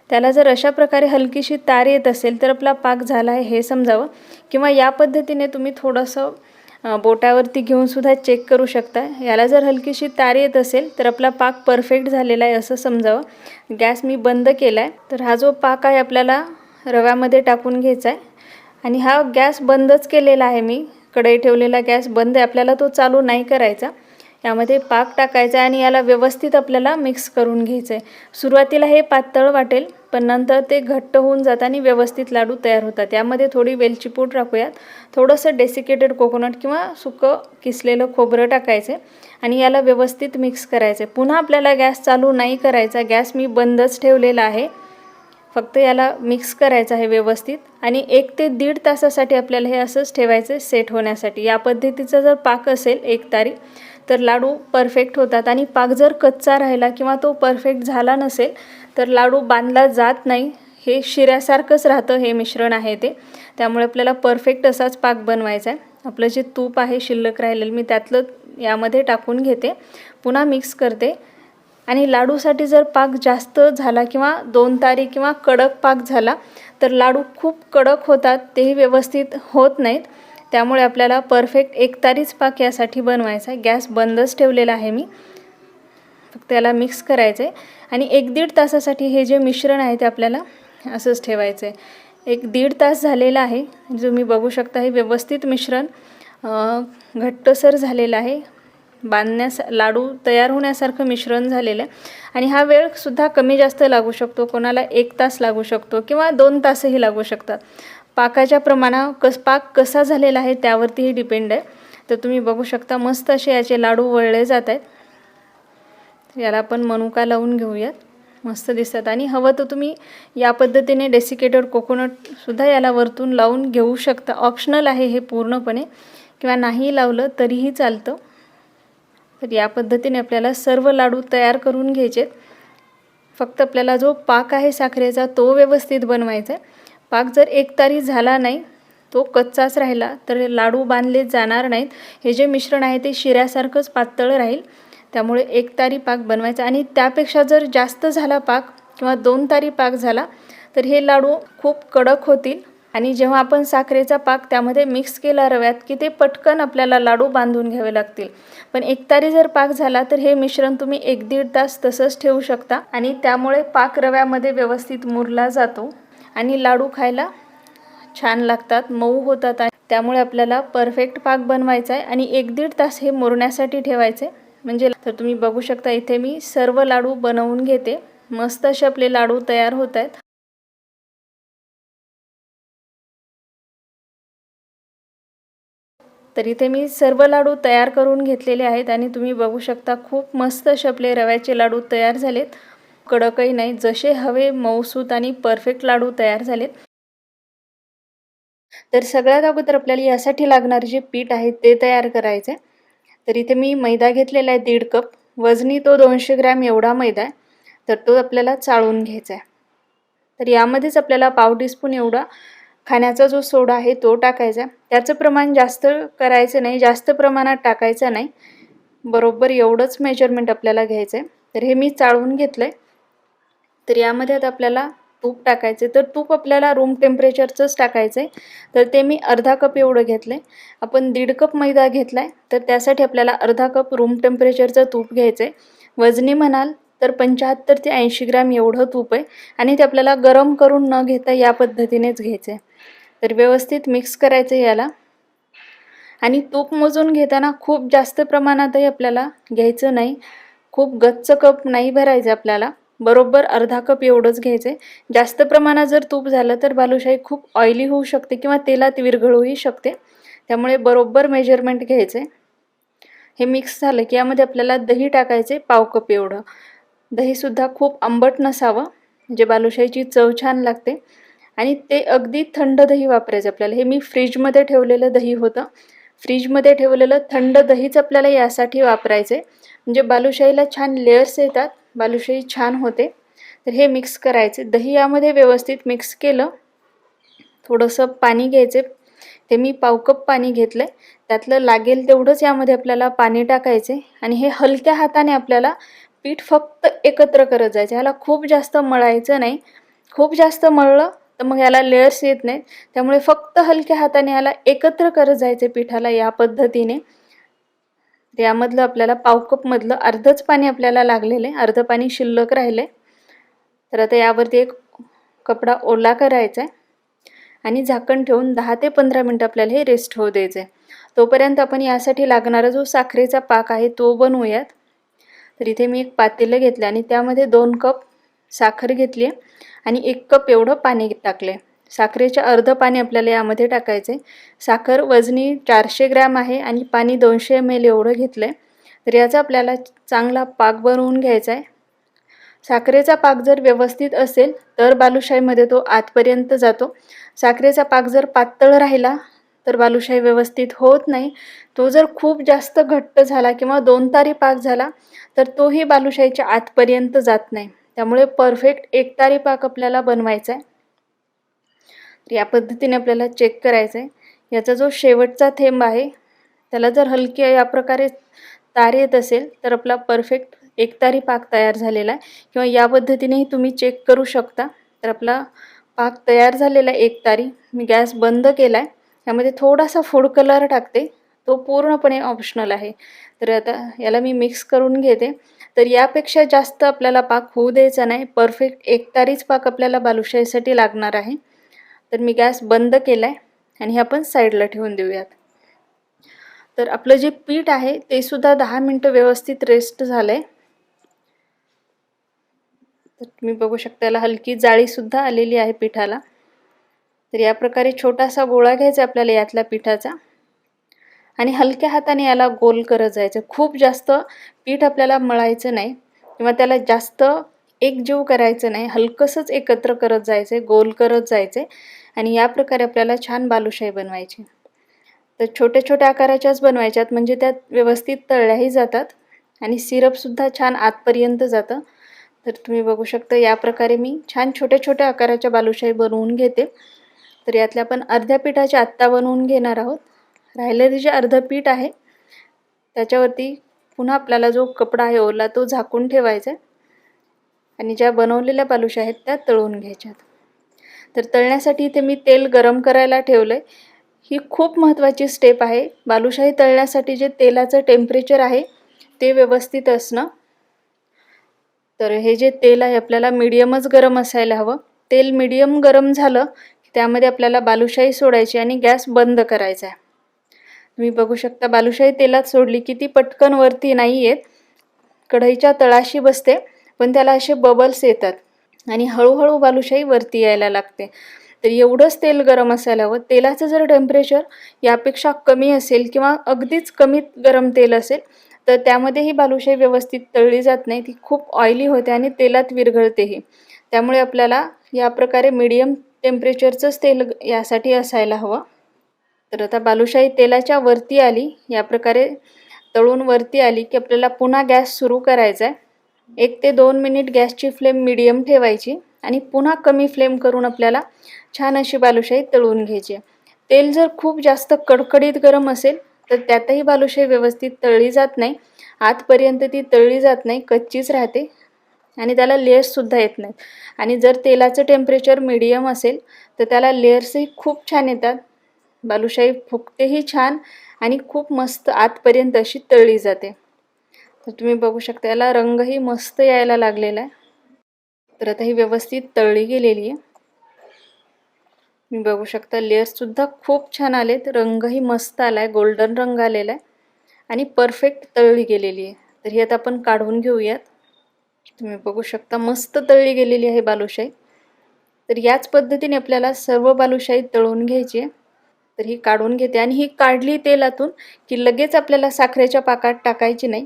त्याला जर अशा प्रकारे हलकीशी तार येत असेल तर आपला पाक झाला आहे हे समजावं, किंवा या पद्धतीने तुम्ही थोडंसं बोटावरती घेऊन सुद्धा चेक करू शकता। याला जर हलकीशी तार येत असेल तर आपला पाक परफेक्ट झालेला आहे असं समजावं। गॅस मी बंद केला आहे। तर हा जो पाक आहे आपल्याला रव्यामध्ये टाकून घ्यायचा आहे आणि हा गॅस बंदच केलेला आहे मी, कढई ठेवलेला गॅस बंद आहे, आपल्याला तो चालू नाही करायचा। यामध्ये पाक टाकायचा आणि याला व्यवस्थित आपल्याला मिक्स करून घ्यायचं आहे। सुरुवातीला हे पातळ वाटेल, पण नंतर ते घट्ट होऊन जातं आणि व्यवस्थित लाडू तयार होतात। यामध्ये थोडी वेलची पूड टाकूयात, थोडंसं डेसिकेटेड कोकोनट किंवा सुकं किसलेलं खोबरं टाकायचं आणि याला व्यवस्थित मिक्स करायचं आहे। पुन्हा आपल्याला गॅस चालू नाही करायचा, गॅस मी बंदच ठेवलेला आहे। फक्त याला मिक्स करायचं आहे व्यवस्थित आणि 1 ते 1.5 तासासाठी आपल्याला हे असंच ठेवायचं सेट होण्यासाठी। या पद्धतीचा जर पाक असेल एकतारी तर लाडू परफेक्ट होतात आणि पाक जर कच्चा राहिला किंवा तो परफेक्ट झाला नसेल तर लाडू बांधला जात नाही, हे शिऱ्यासारखंच राहतं हे मिश्रण आहे ते। त्यामुळे आपल्याला परफेक्ट असाच पाक बनवायचा आहे। आपलं जे तूप आहे शिल्लक राहिलेलं मी त्यातलं यामध्ये टाकून घेते, पुन्हा मिक्स करते आणि लाडूसाठी जर पाक जास्त झाला किंवा 2 तारी किंवा कडक पाक झाला तर लाडू खूप कडक होतात, तेही व्यवस्थित होत नाहीत। त्यामुळे आपल्याला परफेक्ट 1 तारीच पाक यासाठी बनवायचा आहे। गॅस बंदच ठेवलेला आहे मी, फक्त याला मिक्स करायचं आहे आणि 1-1.5 तासासाठी हे जे मिश्रण आहे ते आपल्याला असंच ठेवायचं आहे। 1-1.5 तास झालेला आहे, जो मी बघू शकता हे व्यवस्थित मिश्रण घट्टसर झालेलं आहे, लाडू तयार होण्यासारखं मिश्रण झालेलं आहे। आणि हा वेळसुद्धा कमी जास्त लागू शकतो, कोणाला 1 तास लागू शकतो किंवा 2 तासही लागू शकतात। पाकाच्या प्रमाणावर पाक कसा झालेला आहे त्यावरतीही डिपेंड आहे। तर तुम्ही बघू शकता मस्त असे याचे लाडू वळले जात आहेत। याला आपण मनुका लावून घेऊयात, मस्त दिसतात। आणि हवं तर तुम्ही या पद्धतीने डेसिकेटेड कोकोनटसुद्धा याला वरतून लावून घेऊ शकता, ऑप्शनल आहे हे पूर्णपणे, किंवा नाही लावलं तरीही चालतं। तर या पद्धतीने आपल्याला सर्व लाडू तयार करून घ्यायचे। फक्त आपल्याला जो पाक आहे साखरेचा तो व्यवस्थित बनवायचा आहे। पाक जर 1 तारी झाला नाही, तो कच्चाच राहिला तर लाडू बांधले जाणार नाहीत। हे जे मिश्रण आहे ते शिऱ्यासारखंच पातळ राहील, त्यामुळे 1 तारी पाक बनवायचा। आणि त्यापेक्षा जर जास्त झाला पाक किंवा 2 तारी पाक झाला तर हे लाडू खूप कडक होतील आणि जेव्हा आपण साखरेचा पाक त्यामध्ये मिक्स केला रव्यात की ते पटकन आपल्याला लाडू बांधून घ्यावे लागतील। पण 1 तारी जर पाक झाला तर हे मिश्रण तुम्ही 1-1.5 तास तसंच ठेवू शकता आणि त्यामुळे पाक रव्यामध्ये व्यवस्थित मुरला जातो आणि लाडू खायला छान लागतात, मऊ होतात। त्यामुळे आपल्याला परफेक्ट पाक बनवायचा आहे आणि 1-1.5 तास हे मुरण्यासाठी ठेवायचे। म्हणजे तर तुम्ही बघू शकता इथे मी सर्व लाडू बनवून घेते. मस्त असे आपले लाडू तयार होत आहेत. तर इथे मी सर्व लाडू तयार करून घेतलेले आहेत आणि तुम्ही बघू शकता खूप मस्त असे आपले रव्याचे लाडू तयार झालेत. कडकही नाही, जसे हवे मऊसूत आणि परफेक्ट लाडू तयार झालेत. तर सगळ्यात अगोदर आपल्याला यासाठी लागणारे जे पीठ आहे ते तयार करायचे. तर इथे मी मैदा घेतलेला आहे 1.5 कप. वजनी तो 200 ग्रॅम एवढा मैदा आहे. तर तो आपल्याला चाळून घ्यायचा आहे. तर यामध्येच आपल्याला पाव टीस्पून एवढा खाण्याचा जो सोडा आहे तो टाकायचा. त्याचं प्रमाण जास्त करायचं नाही, जास्त प्रमाणात टाकायचं नाही. बरोबर एवढंच मेजरमेंट आपल्याला घ्यायचं आहे. तर हे मी चाळून घेतलं आहे. तर यामध्ये आता आपल्याला तूप टाकायचे. तर तूप आपल्याला रूम टेम्परेचरचंच टाकायचं आहे. तर ते मी अर्धा कप एवढं घेतलं आहे. आपण 1.5 कप मैदा घेतला आहे, तर त्यासाठी आपल्याला अर्धा कप रूम टेम्परेचरचं तूप घ्यायचं आहे. वजनी म्हणाल तर 75 ते 80 ग्रॅम एवढं तूप आहे आणि ते आपल्याला गरम करून न घेता या पद्धतीनेच घ्यायचं आहे. तर व्यवस्थित मिक्स करायचं याला. आणि तूप मोजून घेताना खूप जास्त प्रमाणातही आपल्याला घ्यायचं नाही. खूप गच्च कप नाही भरायचं आपल्याला. बरोबर अर्धा कप एवढंच घ्यायचं आहे. जास्त प्रमाणात जर तूप झालं तर बालुशाही खूप ऑइली होऊ शकते किंवा तेलात विरघळूही शकते. त्यामुळे बरोबर मेजरमेंट घ्यायचं आहे. हे मिक्स झालं की यामध्ये आपल्याला दही टाकायचे पाव कप एवढं. दहीसुद्धा खूप आंबट नसावं, म्हणजे बालुशाहीची चव छान लागते. आणि ते अगदी थंड दही वापरायचं आपल्याला. हे मी फ्रीजमध्ये ठेवलेलं दही होतं. फ्रीजमध्ये ठेवलेलं थंड दहीच आपल्याला यासाठी वापरायचं आहे. म्हणजे बालुशाहीला छान लेयर्स येतात, बालुशाही छान होते. तर हे मिक्स करायचे. दही यामध्ये व्यवस्थित मिक्स केलं. थोडंसं पाणी घ्यायचे. ते मी पाव कप पाणी घेतलं आहे. त्यातलं लागेल तेवढंच यामध्ये आपल्याला पाणी टाकायचे आणि हे हलक्या हाताने आपल्याला पीठ फक्त एकत्र करत जायचं. ह्याला खूप जास्त मळायचं नाही. खूप जास्त मळलं तर मग याला लेयर्स येत नाहीत. त्यामुळे फक्त हलक्या हाताने याला एकत्र करत जायचे पिठाला या पद्धतीने. यामधलं आपल्याला पाव कपमधलं अर्धच पाणी आपल्याला लागलेलं आहे, अर्धं पाणी शिल्लक राहिलं आहे. तर आता यावरती एक कपडा ओला करायचा आहे आणि झाकण ठेवून 10 ते 15 मिनटं आपल्याला हे रेस्ट होऊ द्यायचं आहे. तोपर्यंत आपण यासाठी लागणारा जो साखरेचा पाक आहे तो बनवूयात. तर इथे मी एक पातेलं घेतलं आणि त्यामध्ये 2 कप साखर घेतली आहे आणि 1 कप एवढं पाणी टाकले. साखरेचं अर्धं पाणी आपल्याला यामध्ये टाकायचं आहे. साखर वजनी 400 ग्रॅम आहे आणि पाणी 200 ml एवढं घेतलं आहे. तर याचा आपल्याला चांगला पाक बनवून घ्यायचा आहे. साखरेचा पाक जर व्यवस्थित असेल तर बालुशाहीमध्ये तो आतपर्यंत जातो. साखरेचा पाक जर पातळ राहिला तर बालुशाही व्यवस्थित होत नाही. तो जर खूप जास्त घट्ट झाला किंवा 2 तारी पाक झाला तर तोही बालुशाहीच्या आतपर्यंत जात नाही. त्यामुळे परफेक्ट 1 तारी पाक आपल्याला बनवायचा आहे. तर या पद्धतीने आपल्याला चेक करायचं आहे. याचा जो शेवटचा थेंब आहे त्याला जर हलकी या प्रकारे तार येत असेल तर आपला परफेक्ट 1 तारी पाक तयार झालेला आहे. किंवा या पद्धतीनेही तुम्ही चेक करू शकता. तर आपला पाक तयार झालेला आहे 1 तारी. मी गॅस बंद केला आहे. यामध्ये थोडासा फूड कलर टाकते, तो पूर्णपणे ऑप्शनल आहे. तर आता याला मी मिक्स करून घेते. तर यापेक्षा जास्त आपल्याला पाक होऊ द्यायचा नाही. परफेक्ट 1 तारीच पाक आपल्याला बालुशाहीसाठी लागणार आहे. तर मी गॅस बंद केला आहे आणि हे आपण साईडला ठेवून देऊयात. तर आपलं जे पीठ आहे ते सुद्धा 10 मिनटं व्यवस्थित रेस्ट झालं आहे. तर तुम्ही बघू शकता याला हलकी जाळीसुद्धा आलेली आहे पिठाला. तर या प्रकारे छोटासा गोळा घ्यायचा आपल्याला यातल्या पिठाचा आणि हलक्या हाताने याला गोल करत जायचं. खूप जास्त पीठ आपल्याला मळायचं नाही किंवा त्याला जास्त एकजीव करायचं नाही. हलकंसंच एकत्र करत जायचं, गोल करत जायचे आणि या प्रकारे आपल्याला छान बालुशाही बनवायची. तर छोट्या छोट्या आकाराच्याच बनवायच्यात, म्हणजे त्यात व्यवस्थित तळल्याही जातात आणि सिरपसुद्धा छान आतपर्यंत जातं. तर तुम्ही बघू शकता या प्रकारे मी छान छोट्या छोट्या आकाराच्या बालुशाही बनवून घेते. तर यातल्या आपण अर्ध्या पिठाच्या आत्ता बनवून घेणार आहोत. राहिलेलं जे अर्धं पीठ आहे त्याच्यावरती पुन्हा आपल्याला जो कपडा आहे ओला तो झाकून ठेवायचा आहे आणि ज्या बनवलेल्या बालुशाही आहेत त्या तळून घ्यायच्यात. तर तळण्यासाठी इथे मी तेल गरम करायला ठेवलं आहे. ही खूप महत्त्वाची स्टेप आहे. बालुशाही तळण्यासाठी जे तेलाचं टेम्परेचर आहे ते व्यवस्थित असणं. तर हे जे तेल आहे आपल्याला मीडियमच गरम असायला हवं. तेल मीडियम गरम झालं की त्यामध्ये आपल्याला बालुशाही सोडायची आणि गॅस बंद करायचा आहे. तुम्ही बघू शकता बालुशाही तेलात सोडली की ती पटकन वरती नाही येत. कढईच्या तळाशी बसते, पण त्याला असे बबल्स येतात आणि हळूहळू बालुशाही वरती यायला लागते. तर एवढंच तेल गरम असायला हवं. तेलाचं जर टेम्परेचर यापेक्षा कमी असेल किंवा अगदीच कमी गरम तेल असेल तर त्यामध्ये ही बालुशाही व्यवस्थित तळली जात नाही. ती खूप ऑइली होते आणि तेलात विरघळतेही. त्यामुळे आपल्याला या प्रकारे मीडियम टेम्परेचरचंच तेल यासाठी असायला हवं. तर आता बालुशाही तेलाच्या वरती आली, या प्रकारे तळून वरती आली की आपल्याला पुन्हा गॅस सुरू करायचा आहे. 1 ते 2 मिनिट गॅसची फ्लेम मीडियम ठेवायची आणि पुन्हा कमी फ्लेम करून आपल्याला छान अशी बालुशाही तळून घ्यायची आहे. तेल जर खूप जास्त कडकडीत गरम असेल तर त्यातही बालुशाही व्यवस्थित तळली जात नाही. आतपर्यंत ती तळली जात नाही, कच्चीच राहते आणि त्याला लेयर्ससुद्धा येत नाहीत. आणि जर तेलाचं टेम्परेचर मीडियम असेल तर त्याला लेयर्सही खूप छान येतात. बालुशाही फुगतेही छान आणि खूप मस्त आतपर्यंत अशी तळली जाते. तर तुम्ही बघू शकता याला रंगही मस्त यायला लागलेला आहे. तर आता ही व्यवस्थित तळली गेलेली आहे. तुम्ही बघू शकता लेयर्ससुद्धा खूप छान आलेत, रंगही मस्त आला आहे, गोल्डन रंग आलेला आहे आणि परफेक्ट तळली गेलेली आहे. तर ही आता आपण काढून घेऊयात. तुम्ही बघू शकता मस्त तळली गेलेली आहे बालुशाही. तर याच पद्धतीने आपल्याला सर्व बालुशाही तळून घ्यायची आहे. तर ही काढून घेते आणि ही काढली तेलातून की लगेच आपल्याला साखरेच्या पाकात टाकायची नाही.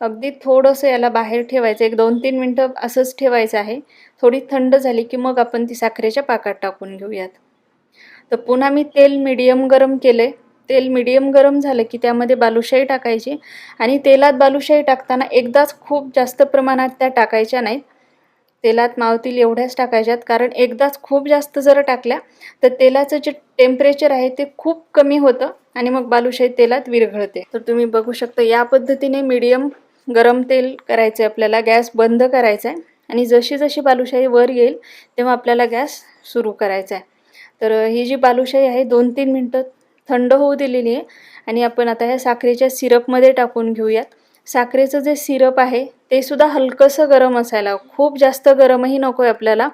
अगदी थोडंसं याला बाहेर ठेवायचं, 1-2-3 मिनटं असंच ठेवायचं आहे. थोडी थंड झाली की मग आपण ती साखरेच्या पाकात टाकून घेऊयात. तर पुन्हा मी तेल मीडियम गरम केले. तेल मीडियम गरम झालं की त्यामध्ये बालुशाही टाकायची आणि तेलात बालुशाही टाकताना एकदाच खूप जास्त प्रमाणात त्या टाकायच्या नाहीत. तेलात मावतील एवढ्याच टाकायच्यात, कारण एकदाच खूप जास्त जर टाकल्या तर तेलाचं जे टेम्परेचर आहे ते खूप कमी होतं आणि मग बालुशाही तेलात विरघळते. तर तुम्ही बघू शकता या पद्धतीने मीडियम गरम तेल करायचं आहे आपल्याला. गॅस बंद करायचा आहे आणि जशी जशी बालुशाही वर येईल तेव्हा आपल्याला गॅस सुरू करायचा आहे. तर ही जी बालुशाही आहे 2-3 मिनटं थंड होऊ दिलेली आहे आणि आपण आता ह्या साखरेच्या सिरपमध्ये टाकून घेऊयात. साखरेचं जे सिरप आहे ते सुद्धा हलकंसं गरम असायला हवं. खूप जास्त गरमही नको आहे आपल्याला,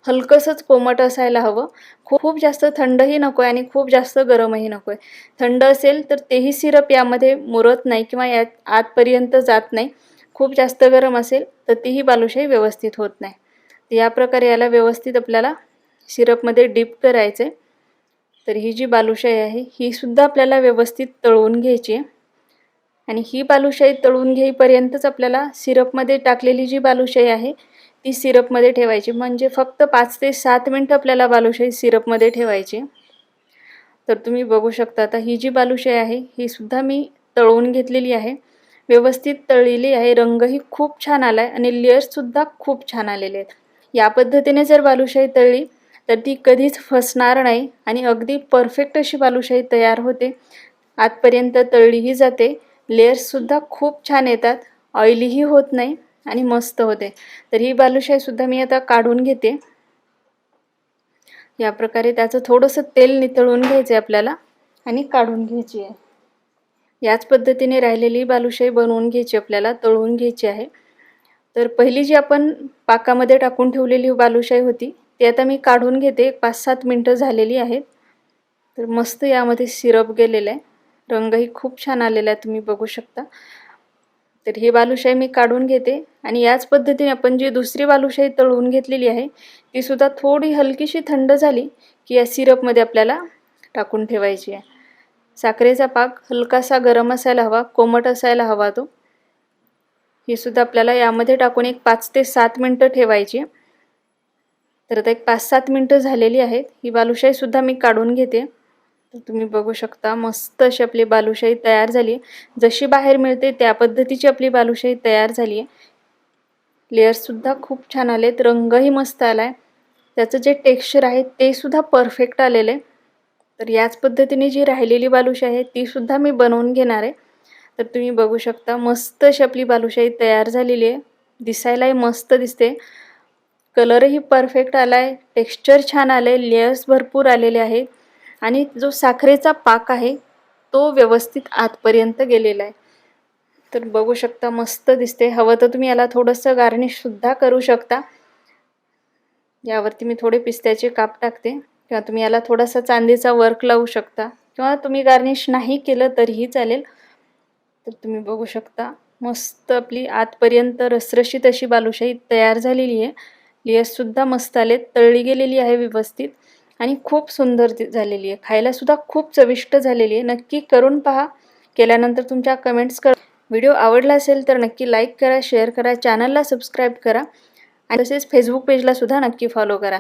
हलकंसंच कोमट असायला हवं. खूप जास्त थंडही नको आहे आणि खूप जास्त गरमही नको आहे. थंड असेल तर तेही सिरप यामध्ये मुरत नाही किंवा यात आतपर्यंत जात नाही. खूप जास्त गरम असेल तर तीही बालुशाही व्यवस्थित होत नाही. तर या प्रकारे याला व्यवस्थित आपल्याला सिरपमध्ये डिप करायचं आहे. तर ही जी बालुशाही आहे ही सुद्धा आपल्याला व्यवस्थित तळून घ्यायची आहे आणि ही बालुशाही तळून घेईपर्यंतच आपल्याला सिरपमध्ये टाकलेली जी बालुशाही आहे ती सिरपमध्ये ठेवायची. म्हणजे फक्त 5 ते 7 मिनिटं आपल्याला बालुशाही सिरपमध्ये ठेवायची. तर तुम्ही बघू शकता आता ही जी बालुशाही आहे ही सुद्धा मी तळून घेतलेली आहे, व्यवस्थित तळलेली आहे. रंगही खूप छान आला आहे आणि लेयर्ससुद्धा खूप छान आलेले आहेत. या पद्धतीने जर बालुशाही तळली तर ती कधीच फसणार नाही आणि अगदी परफेक्ट अशी बालुशाही तयार होते. आतपर्यंत तळलीही जाते, लेयर्ससुद्धा खूप छान येतात, ऑइलीही होत नाही आणि मस्त होते. तर ही बालुशाहीसुद्धा मी आता काढून घेते. या प्रकारे त्याचं थोडंसं तेल नितळून घ्यायचं आहे आपल्याला आणि काढून घ्यायची आहे. याच पद्धतीने राहिलेली बालुशाही बनवून घ्यायची आपल्याला, तळून घ्यायची आहे. तर पहिली जी आपण पाकामध्ये टाकून ठेवलेली बालुशाही होती ती आता मी काढून घेते. 5-7 मिनटं झालेली आहेत. तर मस्त यामध्ये सिरप गेलेलं आहे, रंगही खूप छान आलेला आहे, तुम्ही बघू शकता. तर ही बालुशाही मी काढून घेते आणि याच पद्धतीने आपण जी दुसरी बालुशाही तळून घेतलेली आहे ती सुद्धा थोडी हलकीशी थंड झाली की या सिरपमध्ये आपल्याला टाकून ठेवायची आहे. साखरेचा पाक हलकासा गरम असायला हवा, कोमट असायला हवा तो. ही सुद्धा आपल्याला यामध्ये टाकून एक 5 ते 7 मिनटं ठेवायची. तर आता एक 5-7 मिनटं झालेली आहेत. ही बालुशाही सुद्धा मी काढून घेते. तर तुम्ही बघू शकता मस्त अशी आपली बालुशाही तयार झाली. जशी बाहेर मिळते त्या पद्धतीची आपली बालुशाही तयार झाली आहे. लेयर्ससुद्धा खूप छान आलेत, रंगही मस्त आला आहे. त्याचं जे टेक्स्चर आहे ते सुद्धा परफेक्ट आलेलं आहे. तर याच पद्धतीने जी राहिलेली बालुशाही आहे ती सुद्धा मी बनवून घेणार आहे. तर तुम्ही बघू शकता मस्त अशी आपली बालुशाही तयार झालेली आहे. दिसायलाही मस्त दिसते, कलरही परफेक्ट आला आहे, टेक्स्चर छान आलं आहे, लेयर्स भरपूर आलेले आहेत आणि जो साखरेचा पाक आहे तो व्यवस्थित आतपर्यंत गेलेला आहे. तर बघू शकता मस्त दिसते. हवं तर तुम्ही याला थोडंसं गार्निशसुद्धा करू शकता. यावरती मी थोडे पिस्त्याचे काप टाकते किंवा तुम्ही याला थोडासा चांदीचा वर्क लावू शकता किंवा तुम्ही गार्निश नाही केलं तरीही चालेल. तर तुम्ही बघू शकता मस्त आपली आतपर्यंत रसरशीत अशी बालुशाही तयार झालेली आहे. लेयर्ससुद्धा मस्त आलेत, तळली गेलेली आहे व्यवस्थित आणि खूप सुंदर झालेली आहे. खायलासुद्धा खूप चविष्ट झालेली आहे. नक्की करून पहा. केल्यानंतर तुमच्या कमेंट्स करा. व्हिडिओ आवडला असेल तर नक्की लाईक करा, शेअर करा, चॅनलला सबस्क्राईब करा आणि तसेच फेसबुक पेजला सुद्धा नक्की फॉलो करा.